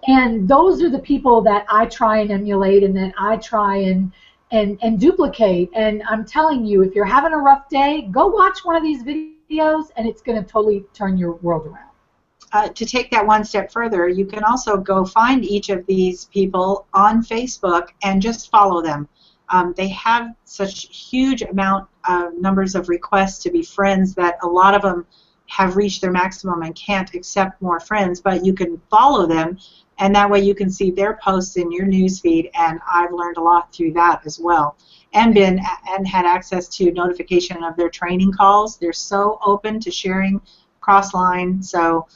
And those are the people that I try and emulate and that I try and duplicate. And I'm telling you, if you're having a rough day, go watch one of these videos and it's going to totally turn your world around. To take that one step further, you can also go find each of these people on Facebook and just follow them. They have such huge numbers of requests to be friends that a lot of them have reached their maximum and can't accept more friends, but you can follow them, and that way you can see their posts in your newsfeed, and I've learned a lot through that as well, and had access to notification of their training calls. They're so open to sharing cross-line, so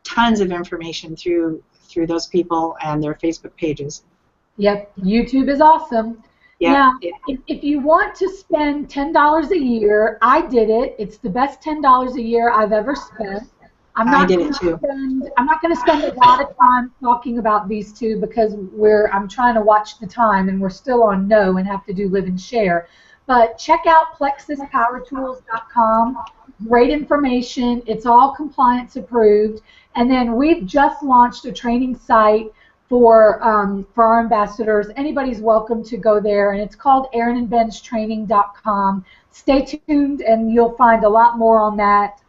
tons of information through those people and their Facebook pages. Yep, YouTube is awesome. Yep. Now, if you want to spend $10 a year, I did it. It's the best $10 a year I've ever spent. I did it too. I'm not going to spend a lot of time talking about these two because I'm trying to watch the time and we're still on no and have to do live and share. But check out plexuspowertools.com. Great information. It's all compliance approved. And then we've just launched a training site for our ambassadors. Anybody's welcome to go there, and it's called erinandbenstraining.com. Stay tuned, and you'll find a lot more on that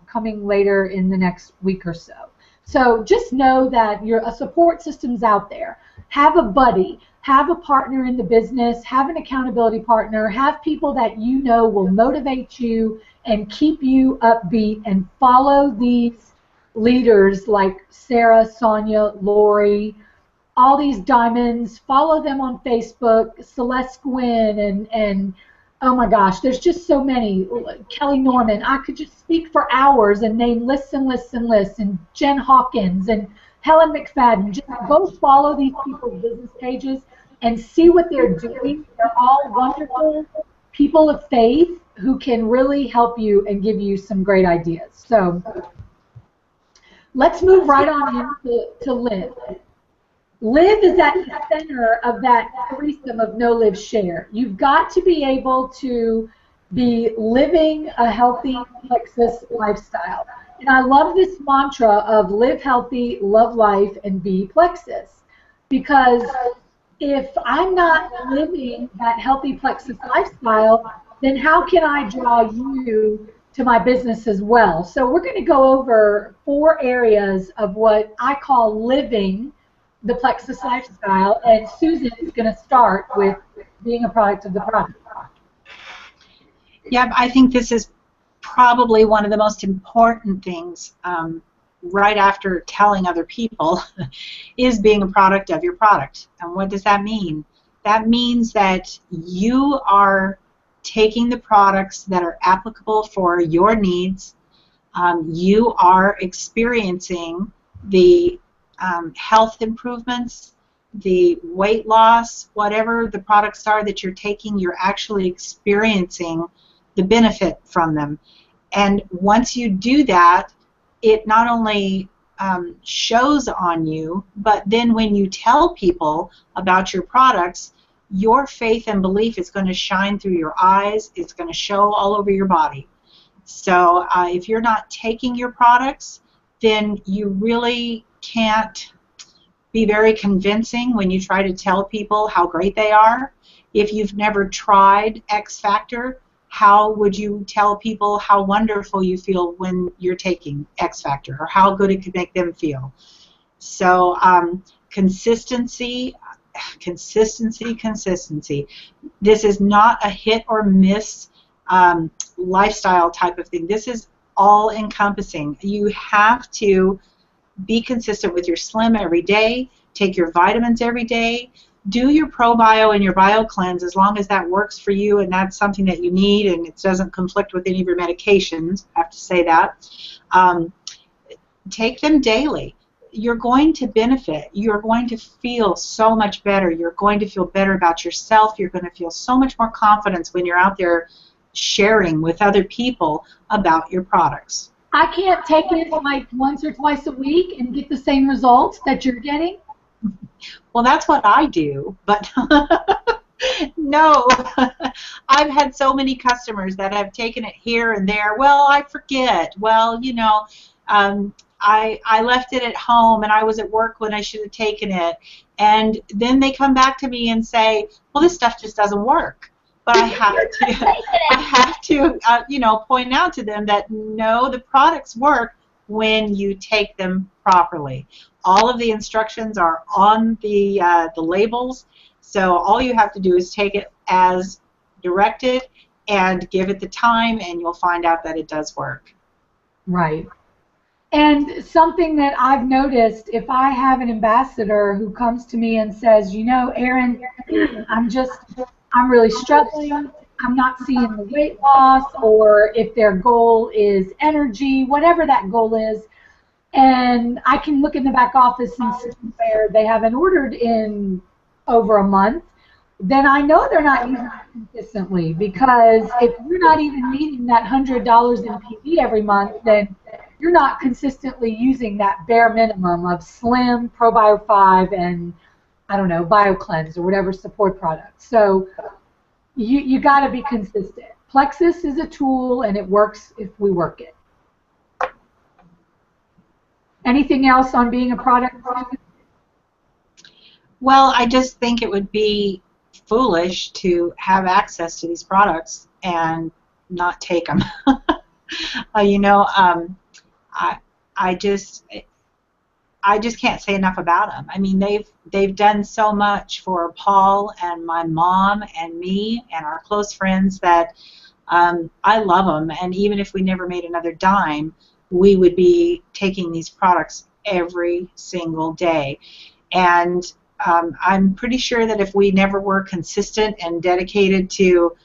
coming later in the next week or so. So just know that a support system's out there. Have a buddy, have a partner in the business, have an accountability partner, have people that you know will motivate you and keep you upbeat, and follow these leaders like Sarah, Sonia, Lori, all these diamonds. Follow them on Facebook, Celeste Gwynn, and oh my gosh, there's just so many. Kelly Norman. I could just speak for hours and name lists and lists and lists, and Jen Hawkins and Helen McFadden. Just go follow these people's business pages and see what they're doing. They're all wonderful people of faith who can really help you and give you some great ideas. So let's move right on into Live. Live is at the center of that threesome of know, live, share. You've got to be able to be living a healthy Plexus lifestyle. And I love this mantra of live healthy, love life, and be Plexus. Because if I'm not living that healthy Plexus lifestyle, then how can I draw you to my business as well? So we're going to go over 4 areas of what I call living the Plexus lifestyle, and Susan is going to start with being a product of the product. Yeah, I think this is probably one of the most important things right after telling other people is being a product of your product. And what does that mean? That means that you are taking the products that are applicable for your needs. You are experiencing the health improvements, the weight loss, whatever the products are that you're taking, you're actually experiencing the benefit from them. And once you do that, it not only shows on you, but then when you tell people about your products, your faith and belief is going to shine through your eyes. It's going to show all over your body. So if you're not taking your products, then you really can't be very convincing when you try to tell people how great they are. If you've never tried X Factor, how would you tell people how wonderful you feel when you're taking X Factor, or how good it could make them feel? So consistency. This is not a hit or miss lifestyle type of thing. This is all encompassing. You have to be consistent with your slim every day, take your vitamins every day, do your probio and your bio cleanse as long as that works for you and that's something that you need and it doesn't conflict with any of your medications. I have to say that. Take them daily. You're going to benefit. You're going to feel so much better. You're going to feel better about yourself. You're going to feel so much more confidence when you're out there sharing with other people about your products. I can't take it like once or twice a week and get the same results that you're getting? Well, that's what I do, but no. I've had so many customers that have taken it here and there. Well, I forget. Well, you know, I left it at home and I was at work when I should have taken it. And then they come back to me and say, well, this stuff just doesn't work. But I have to, you know, point out to them that no, the products work when you take them properly. All of the instructions are on the labels, so all you have to do is take it as directed and give it the time, and you'll find out that it does work. Right. And something that I've noticed, if I have an ambassador who comes to me and says, you know, Erin, I'm really struggling, I'm not seeing the weight loss, or if their goal is energy, whatever that goal is, and I can look in the back office and see where they haven't ordered in over a month, then I know they're not using it consistently, because if you're not even meeting that $100 in PV every month, then you're not consistently using that bare minimum of Slim, ProBio 5, and I don't know, BioCleanse or whatever support product. So you got to be consistent. Plexus is a tool, and it works if we work it. Anything else on being a product? Well, I just think it would be foolish to have access to these products and not take them. You know, I just can't say enough about them. I mean, they've done so much for Paul and my mom and me and our close friends that I love them. And even if we never made another dime, we would be taking these products every single day. And I'm pretty sure that if we never were consistent and dedicated to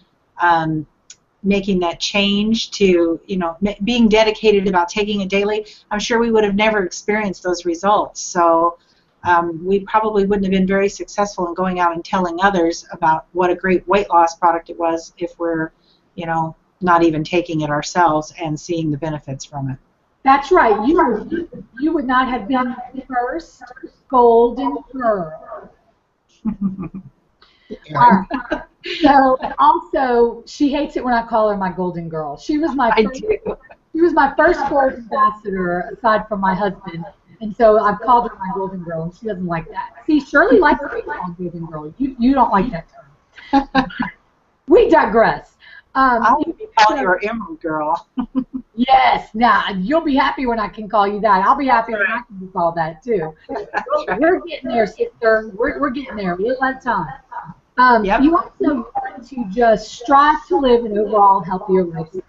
making that change, to, you know, being dedicated about taking it daily, I'm sure we would have never experienced those results. So we probably wouldn't have been very successful in going out and telling others about what a great weight loss product it was if we're, you know, not even taking it ourselves and seeing the benefits from it. That's right. You would not have been the first golden girl. So also, she hates it when I call her my golden girl. She was my first gold ambassador aside from my husband, and so I've called her my golden girl, and she doesn't like that. See, Shirley likes to be called golden girl. You don't like that term. We digress. I would be calling you our emerald girl. Yes, now you'll be happy when I can call you that. I'll be happy when I can be called that too. We're getting there, sister. We're getting there. We'll have time. Yep. You also want to just strive to live an overall healthier lifestyle.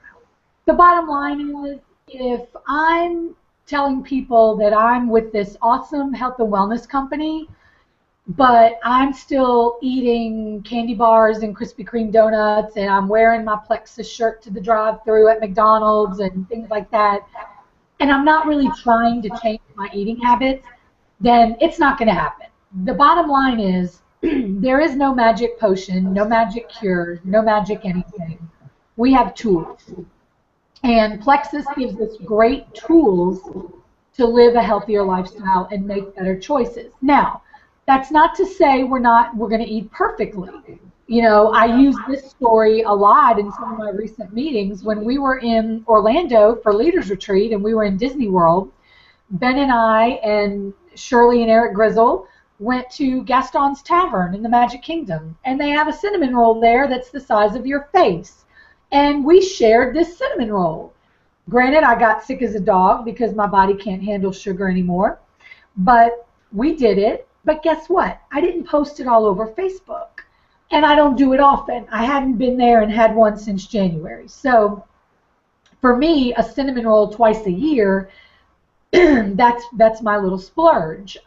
The bottom line is, if I'm telling people that I'm with this awesome health and wellness company, but I'm still eating candy bars and Krispy Kreme donuts, and I'm wearing my Plexus shirt to the drive-thru at McDonald's and things like that, and I'm not really trying to change my eating habits, then it's not going to happen. The bottom line is, there is no magic potion, no magic cure, no magic anything. We have tools. And Plexus gives us great tools to live a healthier lifestyle and make better choices. Now, that's not to say we're going to eat perfectly. You know, I use this story a lot in some of my recent meetings. When we were in Orlando for Leaders Retreat and we were in Disney World, Ben and I and Shirley and Eric Grizzle went to Gaston's Tavern in the Magic Kingdom, and they have a cinnamon roll there that's the size of your face. And we shared this cinnamon roll. Granted, I got sick as a dog because my body can't handle sugar anymore, but we did it. But guess what? I didn't post it all over Facebook. and I don't do it often. I hadn't been there and had one since January. So for me, a cinnamon roll twice a year, that's my little splurge.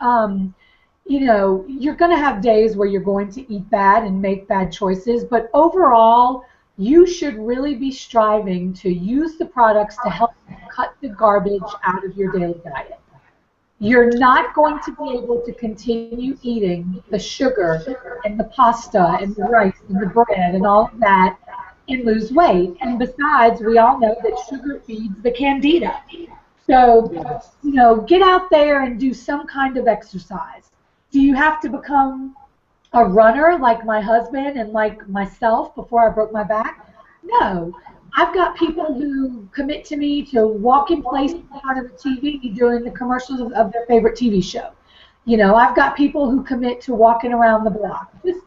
You know, you're going to have days where you're going to eat bad and make bad choices, but overall, you should really be striving to use the products to help cut the garbage out of your daily diet. You're not going to be able to continue eating the sugar and the pasta and the rice and the bread and all of that and lose weight. And besides, we all know that sugar feeds the candida. So, you know, get out there and do some kind of exercise. Do you have to become a runner like my husband and like myself before I broke my back? No. I've got people who commit to me to walk in place in front of the TV during the commercials of their favorite TV show. You know, I've got people who commit to walking around the block. Just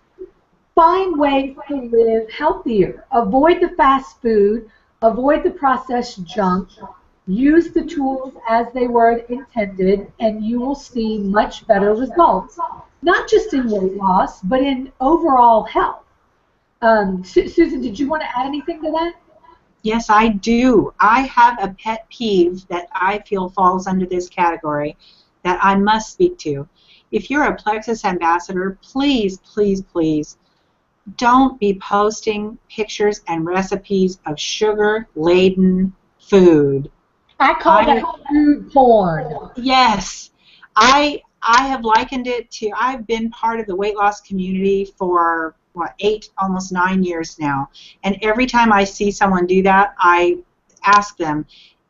find ways to live healthier. Avoid the fast food. Avoid the processed junk. Use the tools as they were intended, and you will see much better results. Not just in weight loss, but in overall health. Susan, did you want to add anything to that? Yes, I do. I have a pet peeve that I feel falls under this category that I must speak to. If you're a Plexus ambassador, please, please, please don't be posting pictures and recipes of sugar-laden food. I call that food porn. Yes. I have likened it to, I've been part of the weight loss community for, what, 8, almost 9 years now. And every time I see someone do that, I ask them,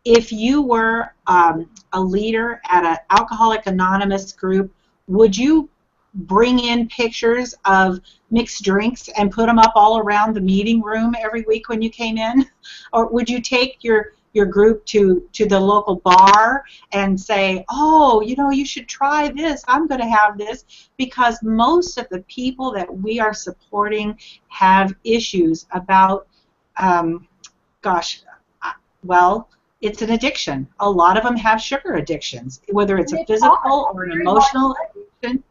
if you were a leader at an Alcoholic Anonymous group, would you bring in pictures of mixed drinks and put them up all around the meeting room every week when you came in? Or would you take your group to the local bar and say, oh, you know, you should try this, I'm going to have this? Because most of the people that we are supporting have issues about, well, it's an addiction. A lot of them have sugar addictions, whether it's a physical or an emotional addiction.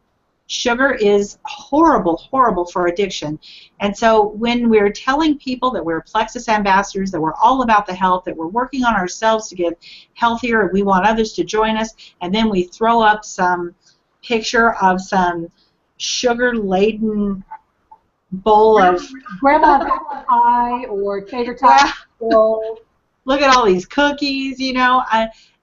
Sugar is horrible, horrible for addiction. And so when we're telling people that we're Plexus ambassadors, that we're all about the health, that we're working on ourselves to get healthier, and we want others to join us, and then we throw up some picture of some sugar-laden bowl of grandma's pie or tater tot. Look at all these cookies, you know.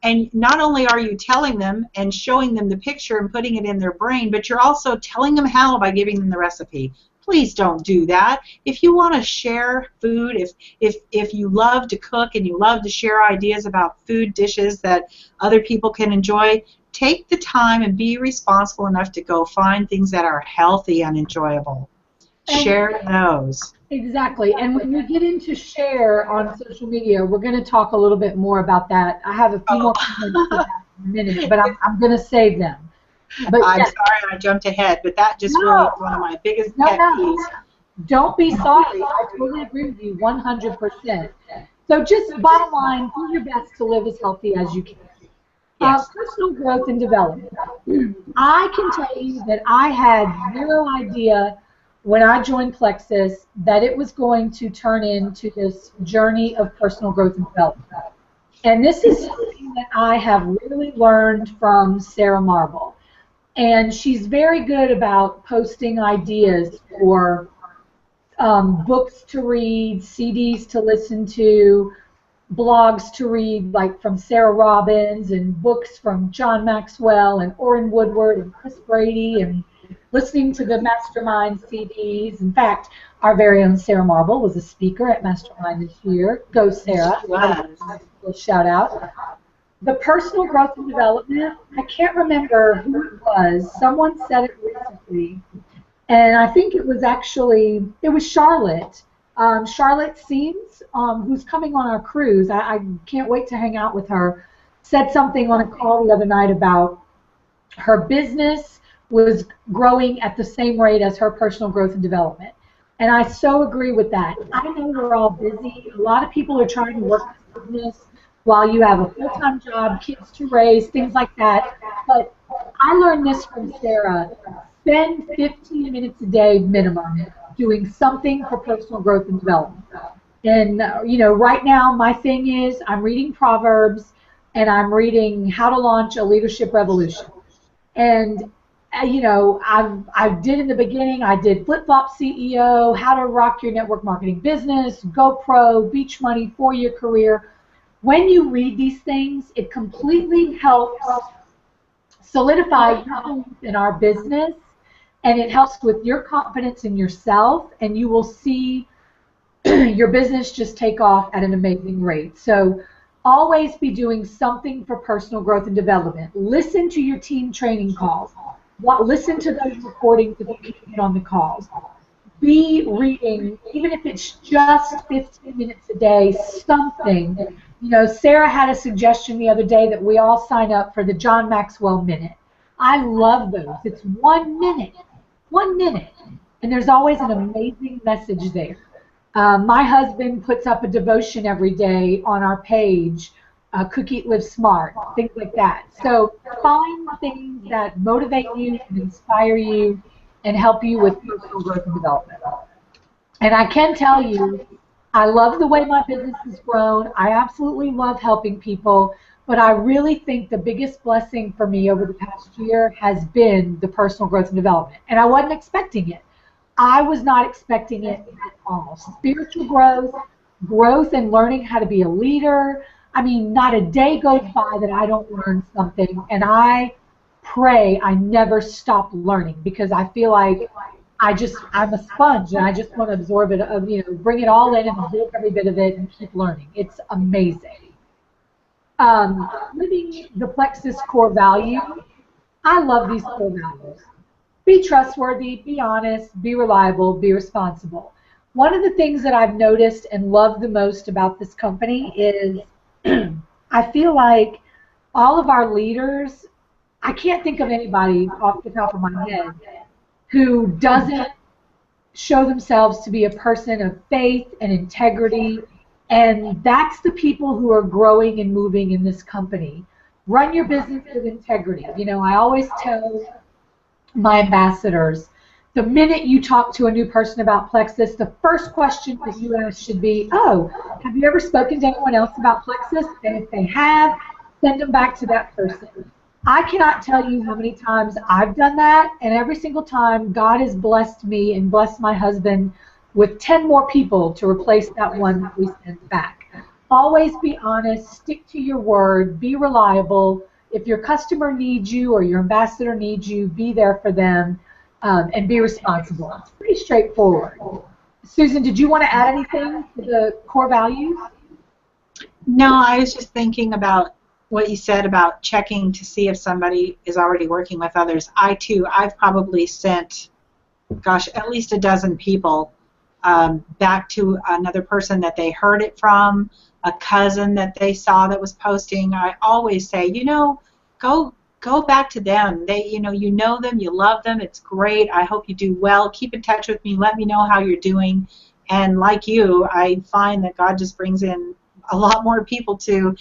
And not only are you telling them and showing them the picture and putting it in their brain, but you're also telling them how by giving them the recipe. Please don't do that. If you want to share food, if you love to cook and you love to share ideas about food dishes that other people can enjoy, take the time and be responsible enough to go find things that are healthy and enjoyable. Share those. Exactly. And when we get into share on social media, we're going to talk a little bit more about that. I have a few more comments in a minute, but I'm going to save them. But I'm sorry I jumped ahead, but that just really is one of my biggest pet peeves. Don't be sorry. I totally agree with you 100%. So just bottom line, do your best to live as healthy as you can. Yes. Personal growth and development. I can tell you that I had zero idea when I joined Plexus that it was going to turn into this journey of personal growth and development. And this is something that I have really learned from Sarah Marble. And she's very good about posting ideas for books to read, CDs to listen to, blogs to read, like from Sarah Robbins, and books from John Maxwell and Erin Woodward and Chris Brady, and listening to the Mastermind CDs. In fact, our very own Sarah Marble was a speaker at Mastermind this year. Go, Sarah. A shout out. The personal growth and development, I can't remember who it was. Someone said it recently, and I think it was Charlotte. Charlotte Seams, who's coming on our cruise. I can't wait to hang out with her. Said something on a call the other night about her business was growing at the same rate as her personal growth and development. And I so agree with that. I know we're all busy. A lot of people are trying to work this business while you have a full-time job, kids to raise, things like that. But I learned this from Sarah. Spend 15 minutes a day minimum doing something for personal growth and development. And, right now my thing is I'm reading Proverbs and I'm reading How to Launch a Leadership Revolution. And, I did in the beginning, I did Flip Flop CEO, How to Rock Your Network Marketing Business, GoPro, Beach Money, 4-Year Career. When you read these things, it completely helps solidify your belief in our business, and it helps with your confidence in yourself, and you will see your business just take off at an amazing rate. So always be doing something for personal growth and development. Listen to your team training calls. Listen to those recordings if you can get on the calls. Be reading, even if it's just 15 minutes a day, something. Sarah had a suggestion the other day that we all sign up for the John Maxwell Minute. I love those. It's 1 minute. 1 minute. And there's always an amazing message there. My husband puts up a devotion every day on our page, Cook, Eat, Live Smart, things like that. So find things that motivate you and inspire you and help you with personal growth and development. And I can tell you, I love the way my business has grown. I absolutely love helping people, but I really think the biggest blessing for me over the past year has been the personal growth and development. And I wasn't expecting it. I was not expecting it at all. Spiritual growth and learning how to be a leader. I mean, not a day goes by that I don't learn something, and I pray I never stop learning, because I feel like I'm a sponge and I just want to absorb it, bring it all in and absorb every bit of it and keep learning. It's amazing. Living the Plexus core value. I love these core values. Be trustworthy, be honest, be reliable, be responsible. One of the things that I've noticed and loved the most about this company is I feel like all of our leaders, I can't think of anybody off the top of my head who doesn't show themselves to be a person of faith and integrity, and that's the people who are growing and moving in this company. Run your business with integrity. I always tell my ambassadors, the minute you talk to a new person about Plexus, the first question that you ask should be, oh, have you ever spoken to anyone else about Plexus? And if they have, send them back to that person. I cannot tell you how many times I've done that, and every single time God has blessed me and blessed my husband with 10 more people to replace that one that we sent back. Always be honest, stick to your word, be reliable. If your customer needs you or your ambassador needs you, be there for them, and be responsible. It's pretty straightforward. Susan, did you want to add anything to the core values? No, I was just thinking about what you said about checking to see if somebody is already working with others. I've probably sent, at least a dozen people back to another person that they heard it from, a cousin that they saw that was posting. I always say, go back to them. You know them, you love them, it's great. I hope you do well. Keep in touch with me. Let me know how you're doing. And like you, I find that God just brings in a lot more people to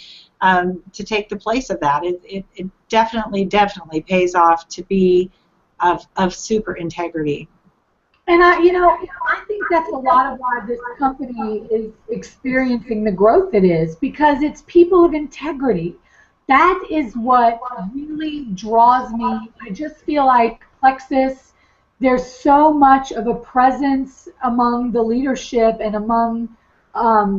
take the place of that. It definitely pays off to be of super integrity. And I think that's a lot of why this company is experiencing the growth it is, because it's people of integrity. That is what really draws me. I just feel like Plexus, there's so much of a presence among the leadership and among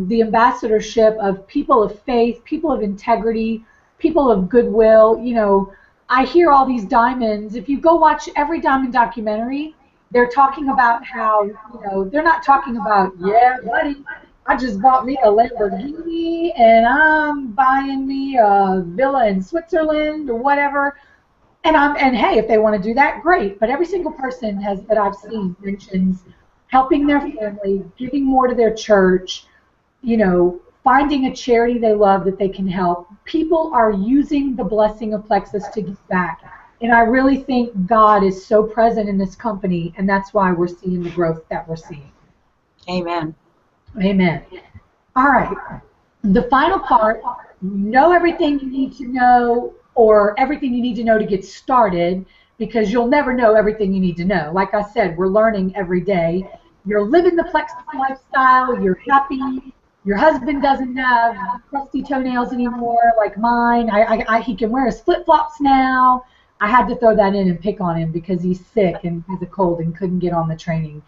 the ambassadorship of people of faith, people of integrity, people of goodwill. I hear all these diamonds. If you go watch every diamond documentary, they're talking about how, they're not talking about, yeah, buddy, I just bought me a Lamborghini and I'm buying me a villa in Switzerland or whatever. And hey, if they want to do that, great. But every single person that I've seen mentions helping their family, giving more to their church, finding a charity they love that they can help. People are using the blessing of Plexus to give back. And I really think God is so present in this company, and that's why we're seeing the growth that we're seeing. Amen. Amen. All right. The final part, know everything you need to know, or everything you need to know to get started, because you'll never know everything you need to know. Like I said, we're learning every day. you're living the Plexus lifestyle, you're happy, your husband doesn't have crusty toenails anymore like mine. He can wear his flip-flops now. I had to throw that in and pick on him because he's sick and has a cold and couldn't get on the training.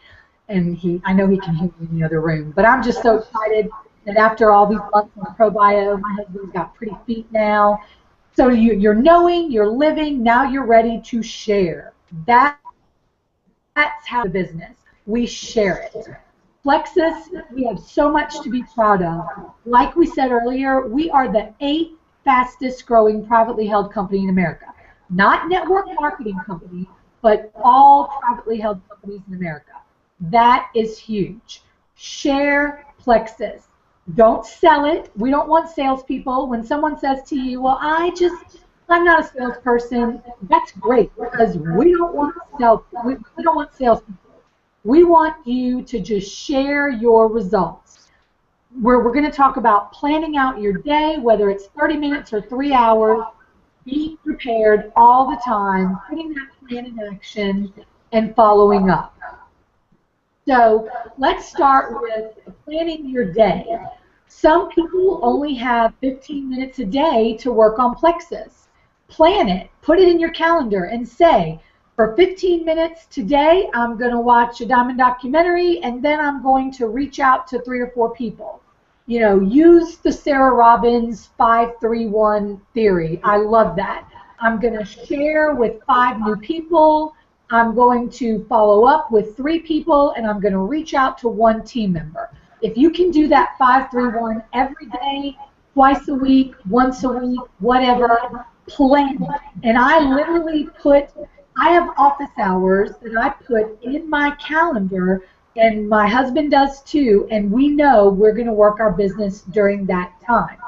And I know he can hear me in the other room. But I'm just so excited that after all these months on ProBio, my husband's got pretty feet now. So you're knowing, you're living, now you're ready to share. That's how the business. We share it. Plexus, we have so much to be proud of. Like we said earlier, we are the 8th fastest growing privately held company in America. Not network marketing company, but all privately held companies in America. That is huge. Share Plexus. Don't sell it. We don't want salespeople. When someone says to you, well, I'm not a salesperson, that's great because we don't want salespeople. We want you to just share your results. We're going to talk about planning out your day, whether it's 30 minutes or 3 hours. Be prepared all the time, putting that plan in action and following up. So let's start with planning your day. Some people only have 15 minutes a day to work on Plexus. Plan it. Put it in your calendar and say, for 15 minutes today, I'm going to watch a Diamond documentary, and then I'm going to reach out to 3 or 4 people. You know, use the Sarah Robbins 5-3-1 theory. I love that. I'm going to share with 5 new people. I'm going to follow up with 3 people, and I'm going to reach out to 1 team member. If you can do that 5-3-1 every day, twice a week, once a week, whatever, plan it. And I literally I have office hours that I put in my calendar, and my husband does too, and we know we're going to work our business during that time.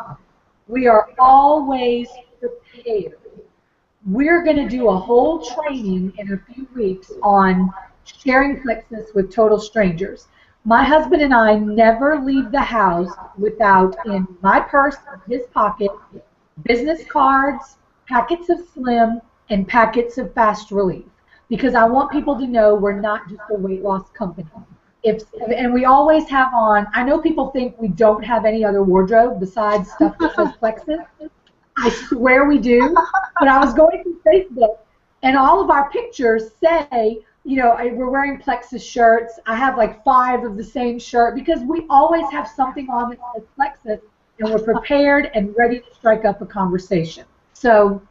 We are always prepared. We're going to do a whole training in a few weeks on sharing Plexus with total strangers. My husband and I never leave the house without, in my purse or his pocket, business cards, packets of Slim, and packets of Fast Relief, because I want people to know we're not just a weight loss company. And we always have on, I know people think we don't have any other wardrobe besides stuff that says Plexus. I swear we do. But I was going through Facebook, and all of our pictures say, you know, we're wearing Plexus shirts. I have like 5 of the same shirt because we always have something on that says Plexus, and we're prepared and ready to strike up a conversation. So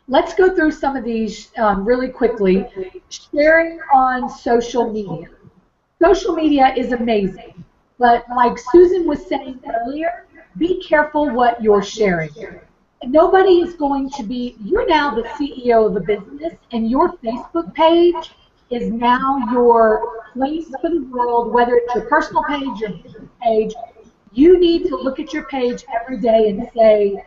let's go through some of these really quickly. Sharing on social media. Social media is amazing, but like Susan was saying earlier, be careful what you're sharing. Nobody is going to be, you're now the CEO of a business, and your Facebook page is now your place for the world, whether it's your personal page, your business page. You need to look at your page every day and say,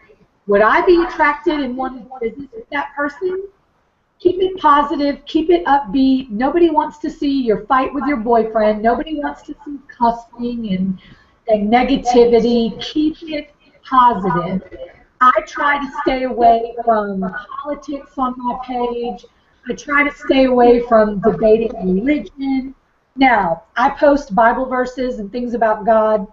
would I be attracted and want to do business with that person? Keep it positive. Keep it upbeat. Nobody wants to see your fight with your boyfriend. Nobody wants to see cussing and negativity. Keep it positive. I try to stay away from politics on my page. I try to stay away from debating religion. Now, I post Bible verses and things about God.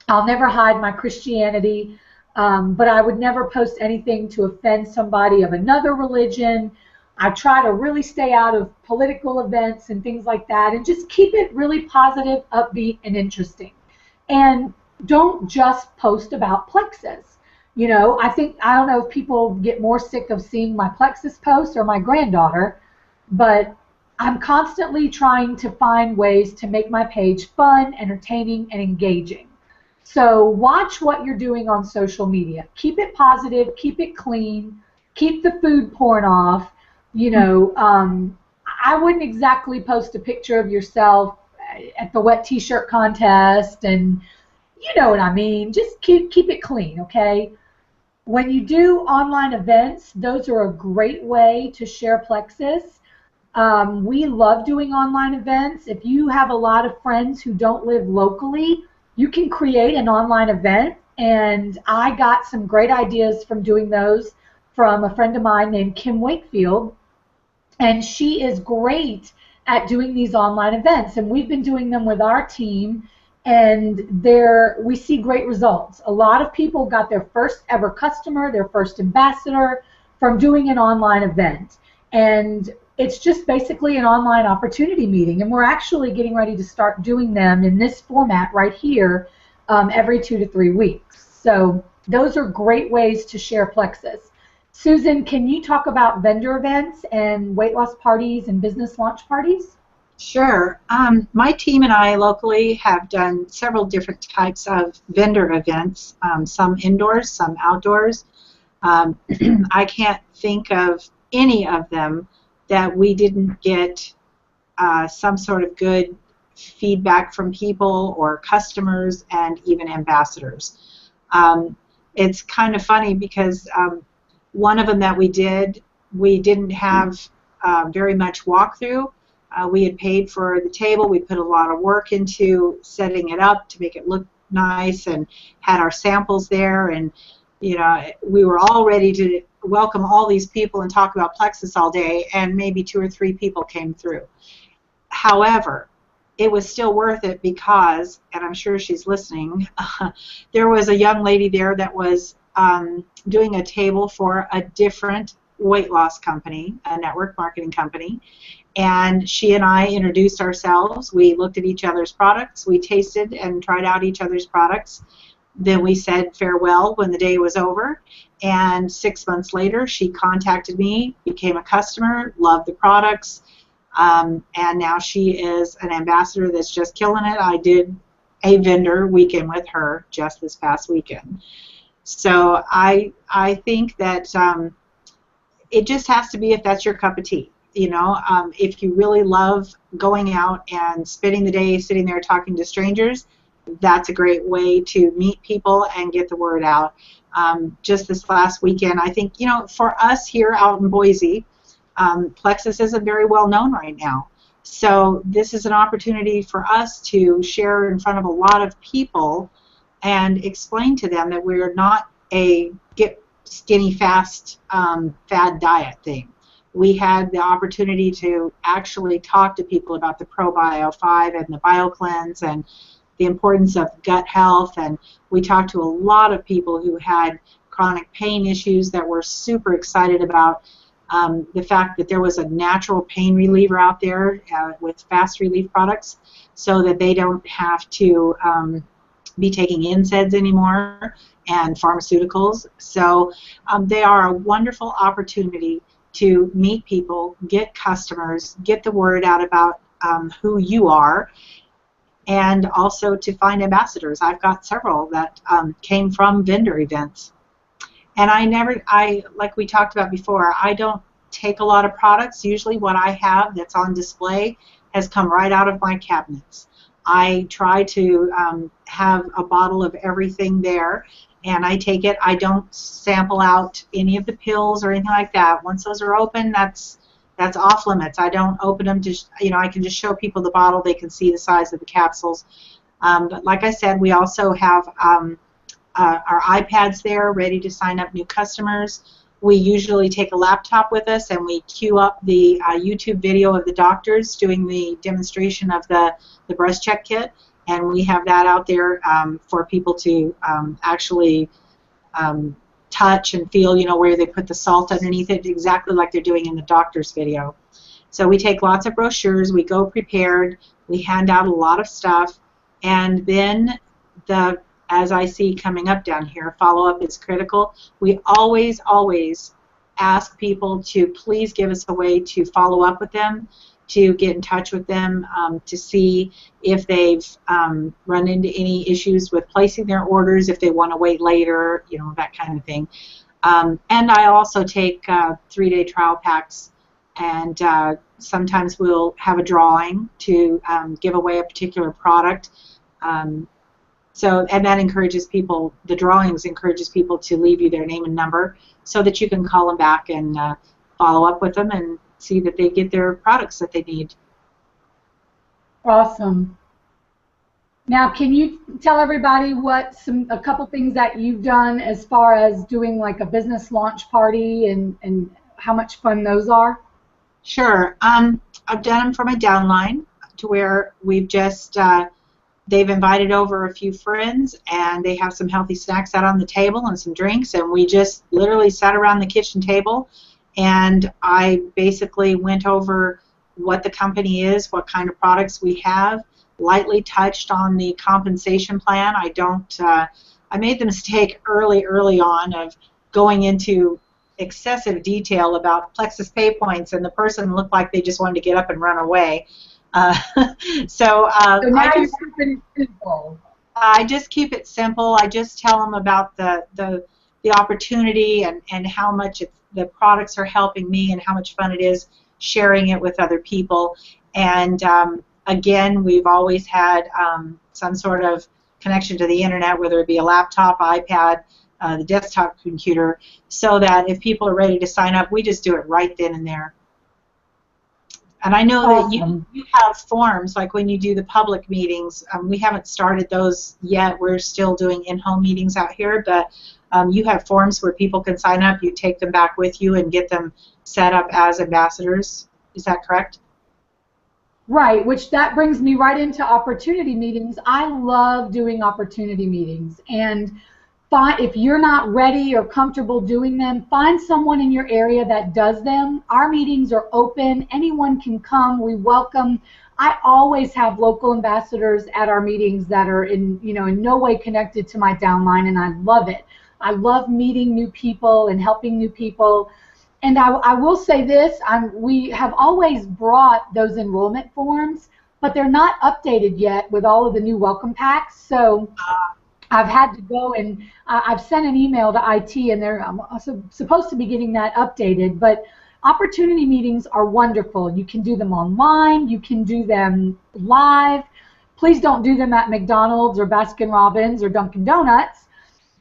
I'll never hide my Christianity. But I would never post anything to offend somebody of another religion. I try to really stay out of political events and things like that, and just keep it really positive, upbeat, and interesting. And don't just post about Plexus. You know, I don't know if people get more sick of seeing my Plexus posts or my granddaughter, but I'm constantly trying to find ways to make my page fun, entertaining, and engaging. So watch what you're doing on social media. Keep it positive, keep it clean, keep the food porn off. You know, I wouldn't exactly post a picture of yourself at the wet t-shirt contest, and you know what I mean. Just keep it clean, okay? When you do online events, those are a great way to share Plexus. We love doing online events. If you have a lot of friends who don't live locally, you can create an online event, and I got some great ideas from doing those from a friend of mine named Kim Wakefield, and she is great at doing these online events, and we've been doing them with our team, and we see great results. A lot of people got their first ever customer, their first ambassador from doing an online event. And it's just basically an online opportunity meeting, and we're actually getting ready to start doing them in this format right here every 2 to 3 weeks. So those are great ways to share Plexus. Susan, can you talk about vendor events and weight loss parties and business launch parties? Sure. My team and I locally have done several different types of vendor events, some indoors, some outdoors. I can't think of any of them that we didn't get some sort of good feedback from people or customers and even ambassadors. It's kind of funny because one of them that we did, we didn't have very much walkthrough. We had paid for the table. We put a lot of work into setting it up to make it look nice, and had our samples there, and we were all ready to welcome all these people and talk about Plexus all day, and maybe 2 or 3 people came through. However, it was still worth it because, and I'm sure she's listening, there was a young lady there that was doing a table for a different weight loss company, a network marketing company, and she and I introduced ourselves. We looked at each other's products. We tasted and tried out each other's products. Then we said farewell when the day was over, and 6 months later she contacted me, became a customer, loved the products, and now she is an ambassador that's just killing it. I did a vendor weekend with her just this past weekend. So I think that it just has to be if that's your cup of tea. If you really love going out and spending the day sitting there talking to strangers, that's a great way to meet people and get the word out. Just this last weekend, I think, for us here out in Boise, Plexus isn't very well known right now. So this is an opportunity for us to share in front of a lot of people and explain to them that we're not a get skinny fast fad diet thing. We had the opportunity to actually talk to people about the ProBio 5 and the BioCleanse and the importance of gut health, and we talked to a lot of people who had chronic pain issues that were super excited about the fact that there was a natural pain reliever out there with fast relief products, so that they don't have to be taking NSAIDs anymore and pharmaceuticals. So they are a wonderful opportunity to meet people, get customers, get the word out about who you are, and also to find ambassadors. I've got several that came from vendor events. And like we talked about before, I don't take a lot of products. Usually what I have that's on display has come right out of my cabinets. I try to have a bottle of everything there, and I take it. I don't sample out any of the pills or anything like that. Once those are open, that's off limits. I don't open them to, I can just show people the bottle. They can see the size of the capsules. But like I said, we also have our iPads there ready to sign up new customers. We usually take a laptop with us, and we queue up the YouTube video of the doctors doing the demonstration of the breast check kit, and we have that out there for people to actually touch and feel, where they put the salt underneath it, exactly like they're doing in the doctor's video. So we take lots of brochures, we go prepared, we hand out a lot of stuff, and then as I see coming up down here, follow-up is critical. We always, always ask people to please give us a way to follow up with them, to get in touch with them, to see if they've run into any issues with placing their orders, if they want to wait later, that kind of thing. And I also take 3-day trial packs, and sometimes we'll have a drawing to give away a particular product. And that encourages people, the drawings encourages people to leave you their name and number so that you can call them back and follow up with them and see that they get their products that they need. Awesome. Now, can you tell everybody a couple things that you've done as far as doing like a business launch party and how much fun those are? Sure. I've done them for my downline to where we've just, they've invited over a few friends and they have some healthy snacks out on the table and some drinks, and we just literally sat around the kitchen table and I basically went over what the company is, what kind of products we have, lightly touched on the compensation plan. I made the mistake early on of going into excessive detail about Plexus pay points, and the person looked like they just wanted to get up and run away. Uh, so So now you're keeping it simple. I just keep it simple. I just tell them about the opportunity and how much the products are helping me and how much fun it is sharing it with other people. And again, we've always had some sort of connection to the internet, whether it be a laptop, iPad, the desktop computer, so that if people are ready to sign up, we just do it right then and there. And I know Awesome. that you have forms, like when you do the public meetings. We haven't started those yet. We're still doing in-home meetings out here, but you have forms where people can sign up. You take them back with you and get them set up as ambassadors. Is that correct? Right, which that brings me right into opportunity meetings. I love doing opportunity meetings, and if you're not ready or comfortable doing them, find someone in your area that does them. Our meetings are open. Anyone can come. We welcome. I always have local ambassadors at our meetings that are in no way connected to my downline, and I love it. I love meeting new people and helping new people. And I will say this, we have always brought those enrollment forms, but they're not updated yet with all of the new welcome packs. So I've had to go and I've sent an email to IT, and I'm also supposed to be getting that updated. But opportunity meetings are wonderful. You can do them online. You can do them live. Please don't do them at McDonald's or Baskin Robbins or Dunkin' Donuts.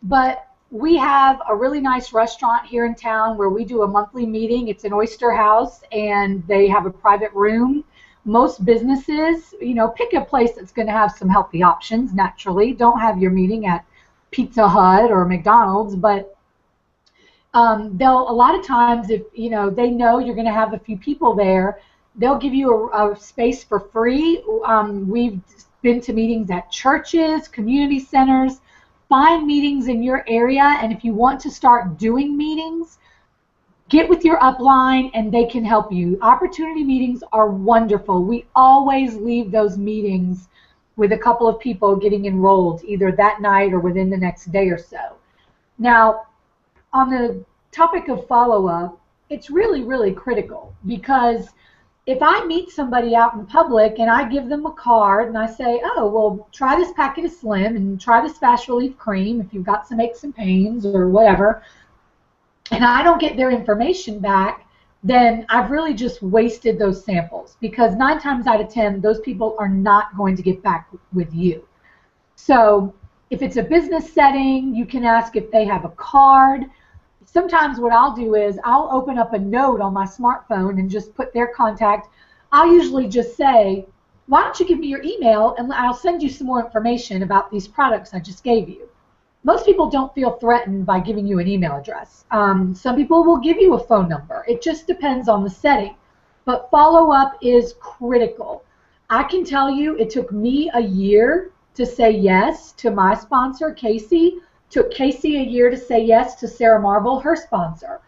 But we have a really nice restaurant here in town where we do a monthly meeting. It's an oyster house, and they have a private room. Most businesses, pick a place that's going to have some healthy options, naturally. Don't have your meeting at Pizza Hut or McDonald's, but they'll, a lot of times, if they know you're going to have a few people there, they'll give you a space for free. We've been to meetings at churches, community centers. Find meetings in your area, and if you want to start doing meetings, get with your upline and they can help you. Opportunity meetings are wonderful. We always leave those meetings with a couple of people getting enrolled, either that night or within the next day or so. Now, on the topic of follow-up, it's really, really critical, because if I meet somebody out in public and I give them a card and I say, oh, well, try this packet of Slim and try this Fast Relief Cream if you've got some aches and pains or whatever, and I don't get their information back, then I've really just wasted those samples, because 9 times out of 10, those people are not going to get back with you. So if it's a business setting, you can ask if they have a card. Sometimes what I'll do is I'll open up a note on my smartphone and just put their contact. I'll usually just say, why don't you give me your email and I'll send you some more information about these products I just gave you. Most people don't feel threatened by giving you an email address. Some people will give you a phone number. It just depends on the setting. But follow-up is critical. I can tell you it took me a year to say yes to my sponsor, Casey. Took Casey a year to say yes to Sarah Marble, her sponsor.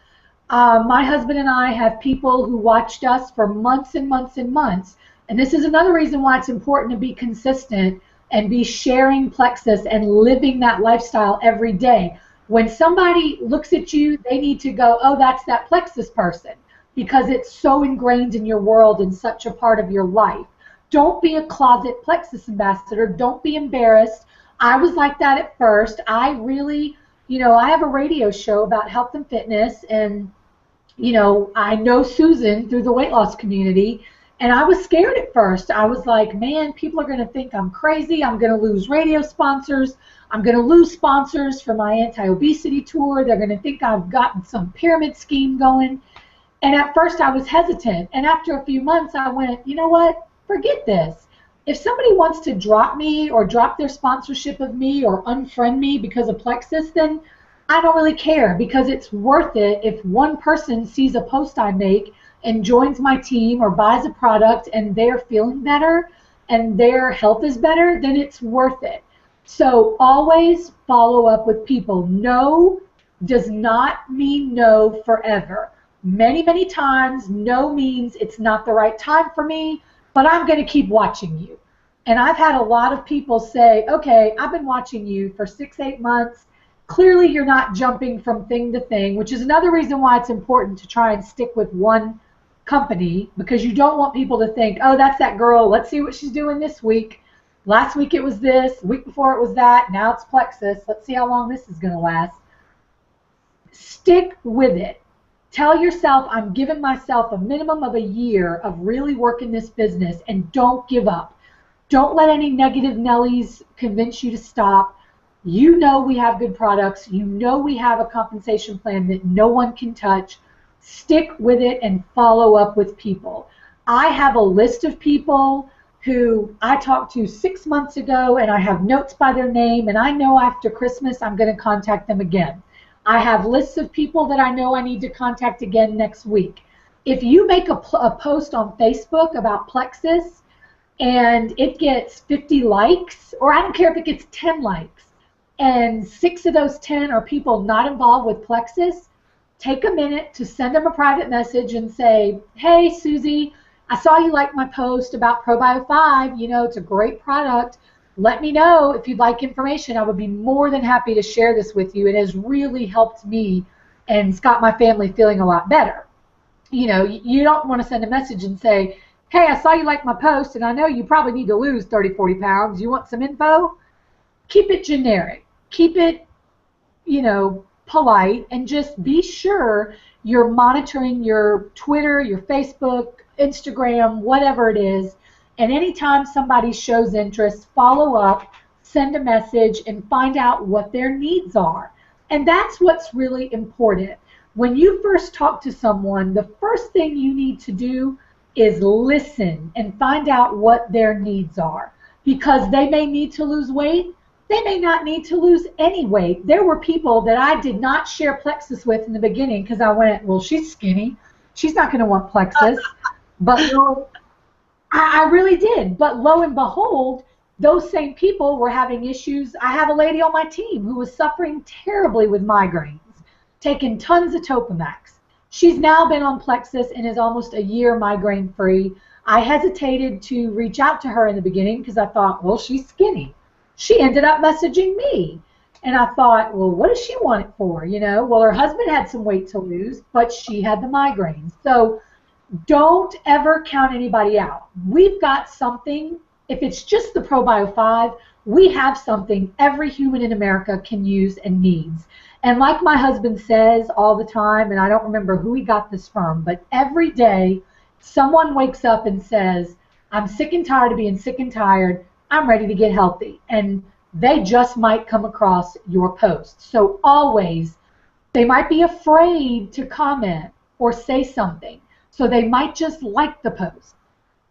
My husband and I have people who watched us for months and months and months. And this is another reason why it's important to be consistent and be sharing Plexus and living that lifestyle every day. When somebody looks at you, they need to go, oh, that's that Plexus person, because it's so ingrained in your world and such a part of your life. Don't be a closet Plexus ambassador. Don't be embarrassed. I was like that at first. I really, I have a radio show about health and fitness, and, I know Susan through the weight loss community, and I was scared at first. I was like, man, people are going to think I'm crazy. I'm going to lose radio sponsors. I'm going to lose sponsors for my anti-obesity tour. They're going to think I've gotten some pyramid scheme going. And at first I was hesitant. And after a few months, I went, you know what? Forget this. If somebody wants to drop me or drop their sponsorship of me or unfriend me because of Plexus, then I don't really care, because it's worth it if one person sees a post I make and joins my team or buys a product and they're feeling better and their health is better, then it's worth it. So always follow up with people. No does not mean no forever. Many, many times, no means it's not the right time for me, but I'm going to keep watching you. And I've had a lot of people say, okay, I've been watching you for 6-8 months. Clearly you're not jumping from thing to thing, which is another reason why it's important to try and stick with one company, because you don't want people to think, oh, that's that girl. Let's see what she's doing this week. Last week it was this. The week before it was that. Now it's Plexus. Let's see how long this is going to last. Stick with it. Tell yourself, I'm giving myself a minimum of a year of really working this business, and don't give up. Don't let any negative Nellies convince you to stop. You know we have good products. You know we have a compensation plan that no one can touch. Stick with it and follow up with people. I have a list of people who I talked to 6 months ago, and I have notes by their name, and I know after Christmas I'm going to contact them again. I have lists of people that I know I need to contact again next week. If you make a post on Facebook about Plexus and it gets 50 likes, or I don't care if it gets 10 likes, and 6 of those 10 are people not involved with Plexus, take a minute to send them a private message and say, hey, Susie, I saw you like my post about ProBio 5. You know, it's a great product. Let me know if you'd like information. I would be more than happy to share this with you. It has really helped me and it's got my family feeling a lot better. You know, you don't want to send a message and say, hey, I saw you like my post, and I know you probably need to lose 30, 40 pounds. You want some info? Keep it generic. Keep it, you know, polite, and just be sure you're monitoring your Twitter, your Facebook, Instagram, whatever it is. And anytime somebody shows interest, follow up, send a message, and find out what their needs are. And that's what's really important. When you first talk to someone, the first thing you need to do is listen and find out what their needs are. Because they may need to lose weight, they may not need to lose any weight. There were people that I did not share Plexus with in the beginning because I went, well, she's skinny. She's not going to want Plexus. But I really did. But lo and behold, those same people were having issues. I have a lady on my team who was suffering terribly with migraines, taking tons of Topamax. She's now been on Plexus and is almost a year migraine-free. I hesitated to reach out to her in the beginning because I thought, well, she's skinny. She ended up messaging me. And I thought, well, what does she want it for? You know, well, her husband had some weight to lose, but she had the migraines. So don't ever count anybody out. We've got something. If it's just the ProBio 5, we have something every human in America can use and needs. And like my husband says all the time, and I don't remember who he got this from, but every day someone wakes up and says, I'm sick and tired of being sick and tired. I'm ready to get healthy. And they just might come across your post. So always, they might be afraid to comment or say something. So they might just like the post.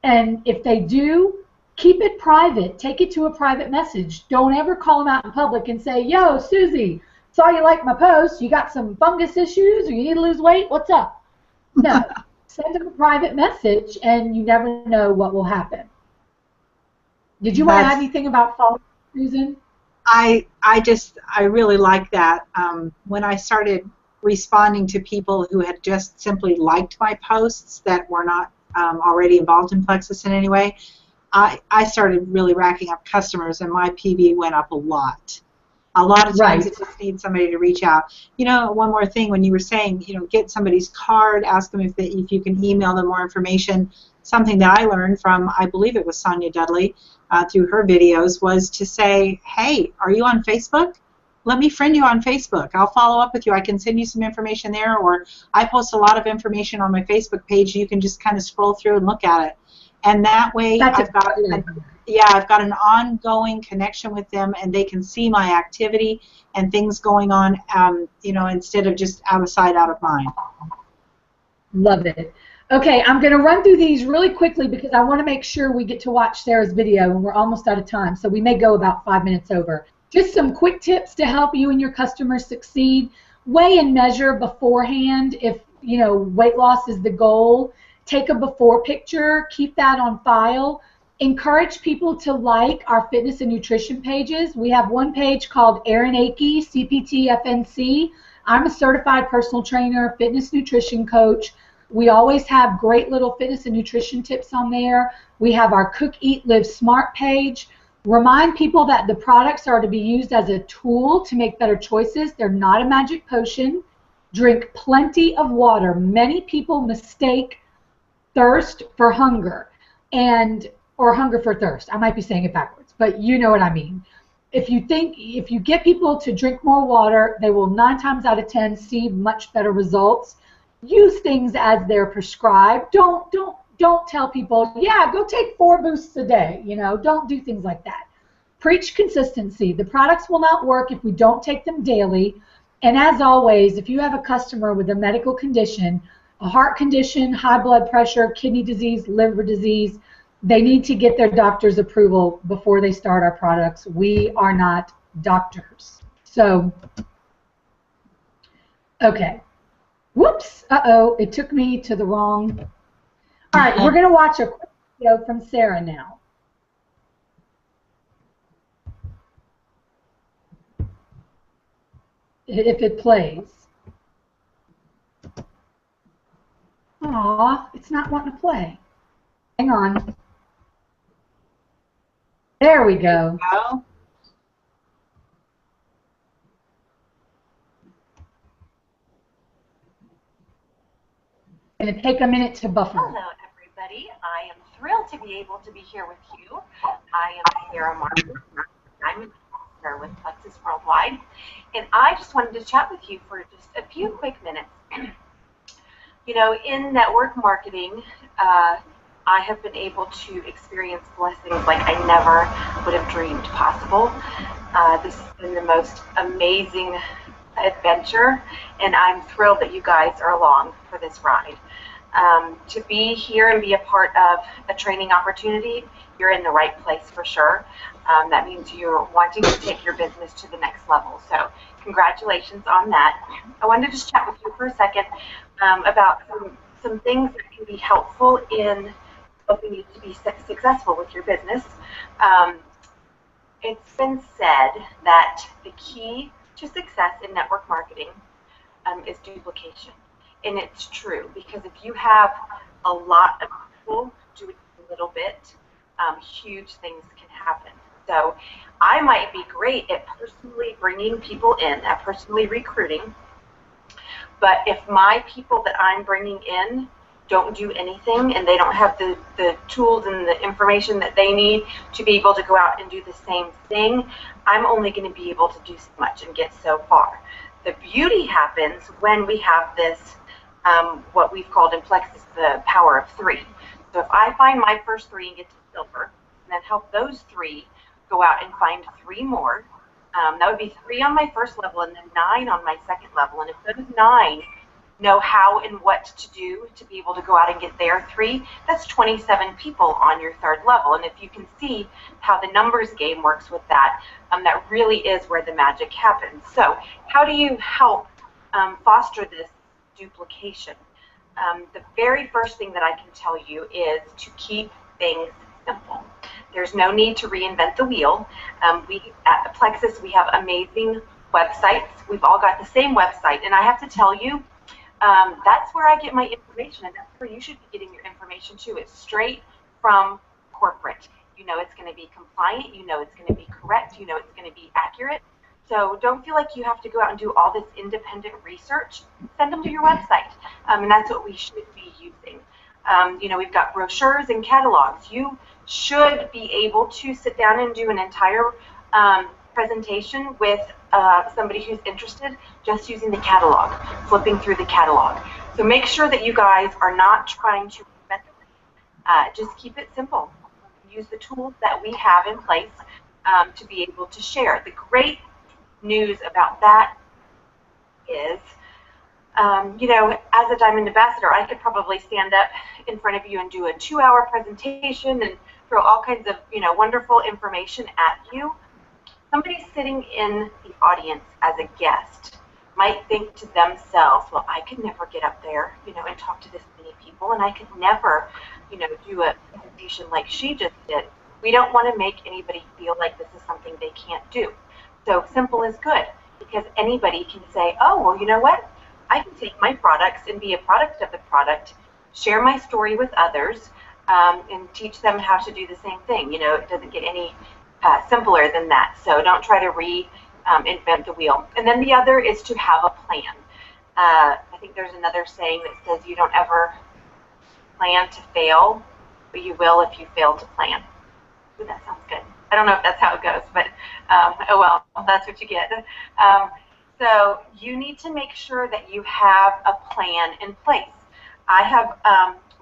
And if they do, keep it private. Take it to a private message. Don't ever call them out in public and say, yo, Susie, saw you like my post. You got some fungus issues or you need to lose weight? What's up? No. Send them a private message, and you never know what will happen. Did you want to add anything about follow-up, Susan? I really like that. When I started responding to people who had just simply liked my posts that were not already involved in Plexus in any way, I started really racking up customers, and my PV went up a lot. A lot of times it just needs somebody to reach out. You know, one more thing, when you were saying, you know, get somebody's card, ask them if you can email them more information. Something that I learned from, I believe it was Sonia Dudley, through her videos, was to say, hey, are you on Facebook? Let me friend you on Facebook. I'll follow up with you. I can send you some information there, or I post a lot of information on my Facebook page. You can just kind of scroll through and look at it. And that way I've got an ongoing connection with them, and they can see my activity and things going on, you know, instead of just out of sight, out of mind. Love it. Okay, I'm going to run through these really quickly because I want to make sure we get to watch Sarah's video, and we're almost out of time, so we may go about 5 minutes over. Just some quick tips to help you and your customers succeed. Weigh and measure beforehand. If you know, weight loss is the goal, take a before picture, keep that on file. Encourage people to like our fitness and nutrition pages. We have one page called Erin Akey, CPT FNC. I'm a certified personal trainer, fitness nutrition coach. We always have great little fitness and nutrition tips on there. We have our Cook, Eat, Live Smart page. Remind people that the products are to be used as a tool to make better choices. They're not a magic potion. Drink plenty of water. Many people mistake thirst for hunger, or hunger for thirst. I might be saying it backwards, but you know what I mean. If you get people to drink more water, they will 9 times out of 10 see much better results. Use things as they're prescribed. Don't tell people, yeah, go take 4 boosts a day. You know, don't do things like that. Preach consistency. The products will not work if we don't take them daily. And as always, if you have a customer with a medical condition, a heart condition, high blood pressure, kidney disease, liver disease, they need to get their doctor's approval before they start our products. We are not doctors. So, okay. Whoops. Uh-oh. It took me to the wrong. All right. We're going to watch a quick video from Sarah now. If it plays. Aw, it's not wanting to play. Hang on. There we go. It's going to take a minute to buffer. Hello, everybody. I am thrilled to be able to be here with you. I am Sarah Martin. I'm a partner with Plexus Worldwide, and I just wanted to chat with you for just a few quick minutes. You know, in network marketing, I have been able to experience blessings like I never would have dreamed possible. This has been the most amazing adventure, and I'm thrilled that you guys are along for this ride. To be here and be a part of a training opportunity, you're in the right place for sure. That means you're wanting to take your business to the next level. So congratulations on that. I wanted to just chat with you for a second about some things that can be helpful in helping you to be successful with your business. It's been said that the key to success in network marketing is duplication. And it's true, because if you have a lot of people doing a little bit, huge things can happen. So I might be great at personally bringing people in, at personally recruiting, but if my people that I'm bringing in don't do anything and they don't have the tools and the information that they need to be able to go out and do the same thing, I'm only going to be able to do so much and get so far. The beauty happens when we have this, what we've called in Plexus the power of 3. So if I find my first 3 and get to silver, and then help those 3 go out and find 3 more, that would be 3 on my first level and then 9 on my second level. And if those 9 know how and what to do to be able to go out and get their 3, that's 27 people on your 3rd level. And if you can see how the numbers game works with that, that really is where the magic happens. So how do you help foster this duplication? The very first thing that I can tell you is to keep things simple. There's no need to reinvent the wheel. We at Plexus, we have amazing websites. We've all got the same website, and I have to tell you, that's where I get my information, and that's where you should be getting your information too. It's straight from corporate. You know it's going to be compliant. You know it's going to be correct. You know it's going to be accurate. So don't feel like you have to go out and do all this independent research. Send them to your website, and that's what we should be using. You know, we've got brochures and catalogs. You should be able to sit down and do an entire presentation with somebody who's interested just using the catalog, flipping through the catalog. So make sure that you guys are not trying to invent it. Just keep it simple. Use the tools that we have in place to be able to share. The great news about that is, you know, as a Diamond Ambassador, I could probably stand up in front of you and do a 2-hour presentation and throw all kinds of, you know, wonderful information at you. Somebody sitting in the audience as a guest might think to themselves, well, I could never get up there, and talk to this many people, and I could never, do a presentation like she just did. We don't want to make anybody feel like this is something they can't do. So simple is good, because anybody can say, oh, well, you know what? I can take my products and be a product of the product, share my story with others, and teach them how to do the same thing. It doesn't get any simpler than that. So don't try to reinvent the wheel. And then the other is to have a plan. I think there's another saying that says you don't ever plan to fail, but you will if you fail to plan. Ooh, that sounds good. I don't know if that's how it goes, but oh well, that's what you get. So you need to make sure that you have a plan in place. I have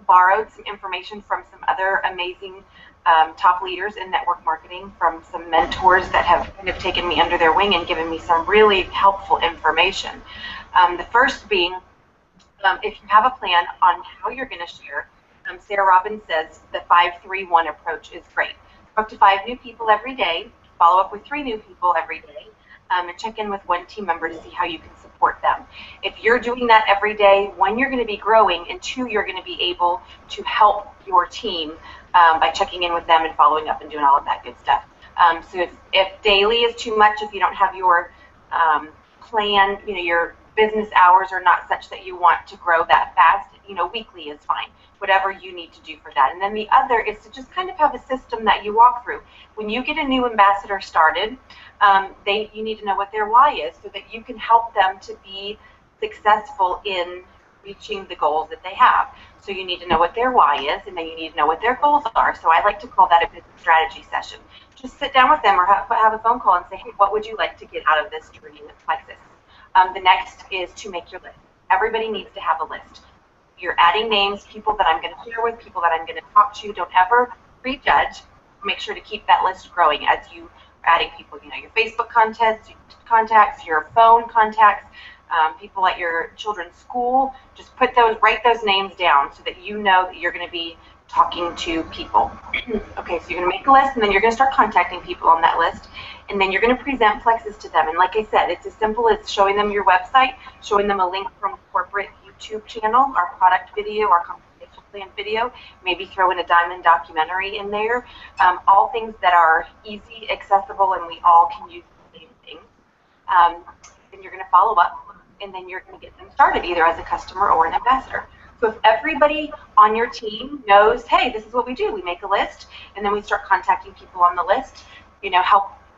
borrowed some information from some other amazing top leaders in network marketing, from some mentors that have kind of taken me under their wing and given me some really helpful information. The first being, if you have a plan on how you're going to share, Sarah Robbins says the 5-3-1 approach is great. Talk to 5 new people every day, follow up with 3 new people every day, and check in with 1 team member to see how you can support them. If you're doing that every day, 1, you're going to be growing, and 2, you're going to be able to help your team by checking in with them and following up and doing all of that good stuff. So if daily is too much, if you don't have your plan, your business hours are not such that you want to grow that fast, weekly is fine. Whatever you need to do for that. And then the other is to just kind of have a system that you walk through. When you get a new ambassador started, you need to know what their why is so that you can help them to be successful in reaching the goals that they have. So you need to know what their why is, and then you need to know what their goals are. So I like to call that a business strategy session. Just sit down with them or have a phone call and say, hey, what would you like to get out of this journey with Plexus? The next is to make your list. Everybody needs to have a list. You're adding names, people that I'm going to share with, people that I'm going to talk to. Don't ever prejudge. Make sure to keep that list growing as you are adding people. Your Facebook contacts, your phone contacts, people at your children's school. Just write those names down so that you know that you're going to be talking to people. Okay, so you're going to make a list, and then you're going to start contacting people on that list, and then you're going to present Plexus to them. And like I said, it's as simple as showing them your website, showing them a link from corporate YouTube channel, our product video, our compensation plan video, maybe throw in a diamond documentary in there, all things that are easy, accessible, and we all can use the same thing. Then you're going to follow up, and then you're going to get them started either as a customer or an ambassador. So if everybody on your team knows, hey, this is what we do, we make a list, and then we start contacting people on the list,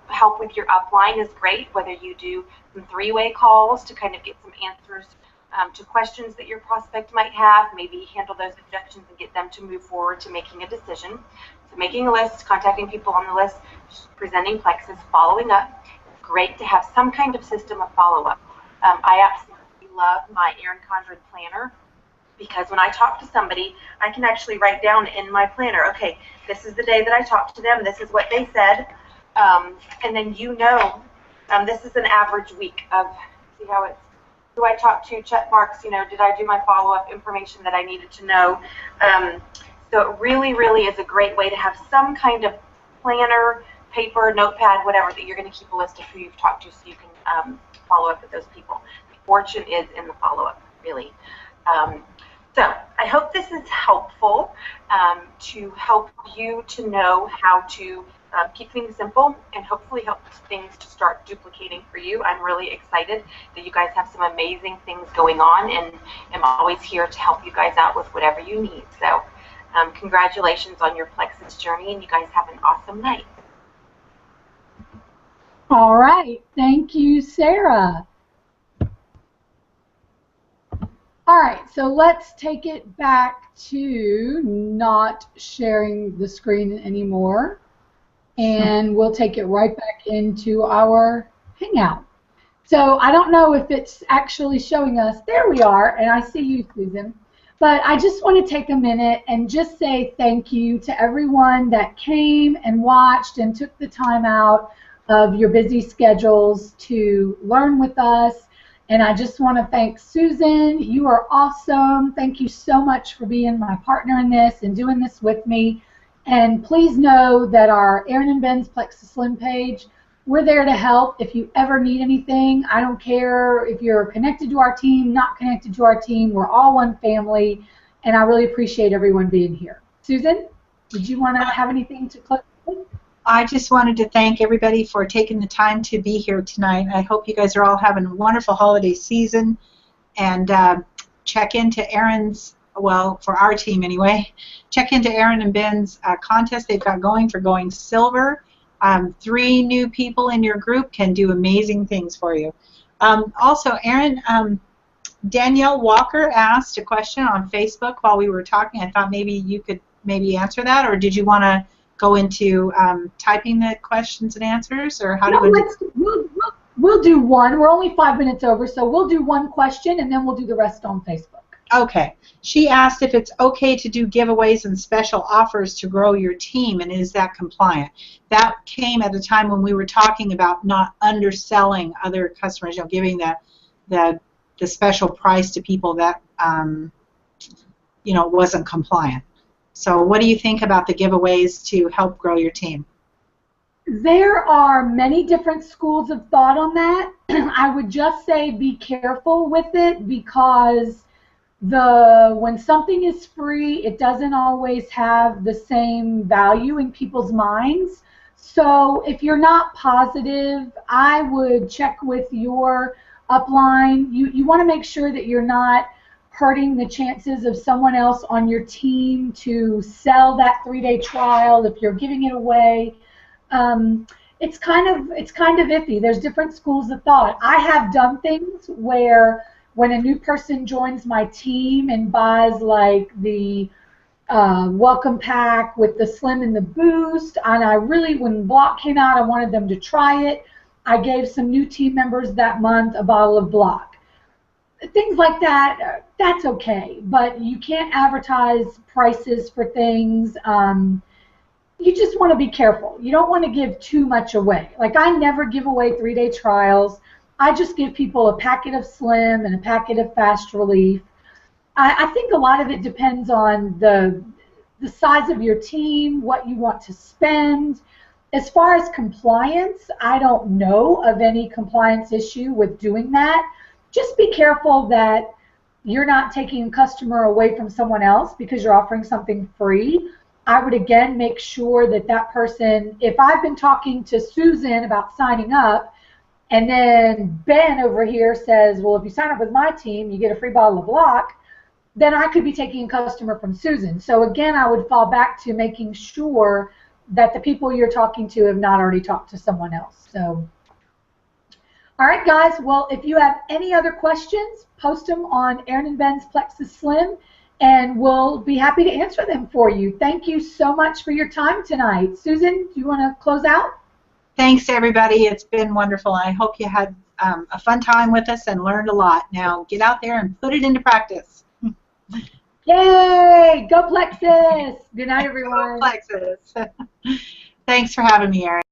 help with your upline is great, whether you do some 3-way calls to kind of get some answers to questions that your prospect might have, maybe handle those objections and get them to move forward to making a decision. So making a list, contacting people on the list, presenting Plexus, following up. It's great to have some kind of system of follow-up. I absolutely love my Erin planner, because when I talk to somebody, I can actually write down in my planner, okay, this is the day that I talked to them, this is what they said, and then this is an average week of, see how it's, who I talked to, check marks, did I do my follow-up information that I needed to know. So it really, really is a great way to have some kind of planner, paper, notepad, whatever, that you're going to keep a list of who you've talked to so you can follow up with those people. The fortune is in the follow-up, really. So I hope this is helpful to help you to know how to keep things simple and hopefully help things to start duplicating for you. I'm really excited that you guys have some amazing things going on, and I'm always here to help you guys out with whatever you need. So congratulations on your Plexus journey, and you guys have an awesome night. All right. Thank you, Sarah. All right, so let's take it back to not sharing the screen anymore, and we'll take it right back into our Hangout. So I don't know if it's actually showing us. There we are, and I see you, Susan. But I just want to take a minute and just say thank you to everyone that came and watched and took the time out of your busy schedules to learn with us. And I just want to thank Susan. You are awesome. Thank you so much for being my partner in this and doing this with me. And please know that our Erin and Ben's Plexus Slim page We're there to help if you ever need anything. I don't care if you're connected to our team, not connected to our team. We're all one family, and I really appreciate everyone being here. Susan, did you want to have anything to close with? I just wanted to thank everybody for taking the time to be here tonight. I hope you guys are all having a wonderful holiday season, and check into Erin's, well, for our team anyway, check into Erin and Ben's contest they've got going for going silver. 3 new people in your group can do amazing things for you. Also, Erin, Danielle Walker asked a question on Facebook while we were talking. I thought maybe you could answer that, or did you want to go into typing the questions and answers, or how do you want to? We'll do one. We're only 5 minutes over, so we'll do one question, and then we'll do the rest on Facebook. Okay. She asked if it's okay to do giveaways and special offers to grow your team, and is that compliant? That came at a time when we were talking about not underselling other customers, giving the special price to people that wasn't compliant. So what do you think about the giveaways to help grow your team? There are many different schools of thought on that. I would just say be careful with it, because when something is free, it doesn't always have the same value in people's minds. So if you're not positive, I would check with your upline. You want to make sure that you're not hurting the chances of someone else on your team to sell that 3-day trial if you're giving it away. It's kind of iffy. There's different schools of thought. I have done things where when a new person joins my team and buys like the welcome pack with the Slim and the Boost, and I really, when Block came out, I wanted them to try it. I gave some new team members that month a bottle of Block. Things like that, that's okay, but you can't advertise prices for things. You just want to be careful. You don't want to give too much away. Like, I never give away 3-day trials. I just give people a packet of Slim and a packet of Fast Relief. I think a lot of it depends on the size of your team, what you want to spend. As far as compliance, I don't know of any compliance issue with doing that. Just be careful that you're not taking a customer away from someone else because you're offering something free. I would, again, make sure that that person, if I've been talking to Susan about signing up, and then Ben over here says, well, if you sign up with my team, you get a free bottle of Block, then I could be taking a customer from Susan. So, again, I would fall back to making sure that the people you're talking to have not already talked to someone else. So, all right, guys. Well, if you have any other questions, post them on Erin and Ben's Plexus Slim, and we'll be happy to answer them for you. Thank you so much for your time tonight. Susan, do you want to close out? Thanks, everybody. It's been wonderful. I hope you had a fun time with us and learned a lot. Now, get out there and put it into practice. Yay! Go Plexus! Good night, everyone. Go Plexus. Thanks for having me, Erin.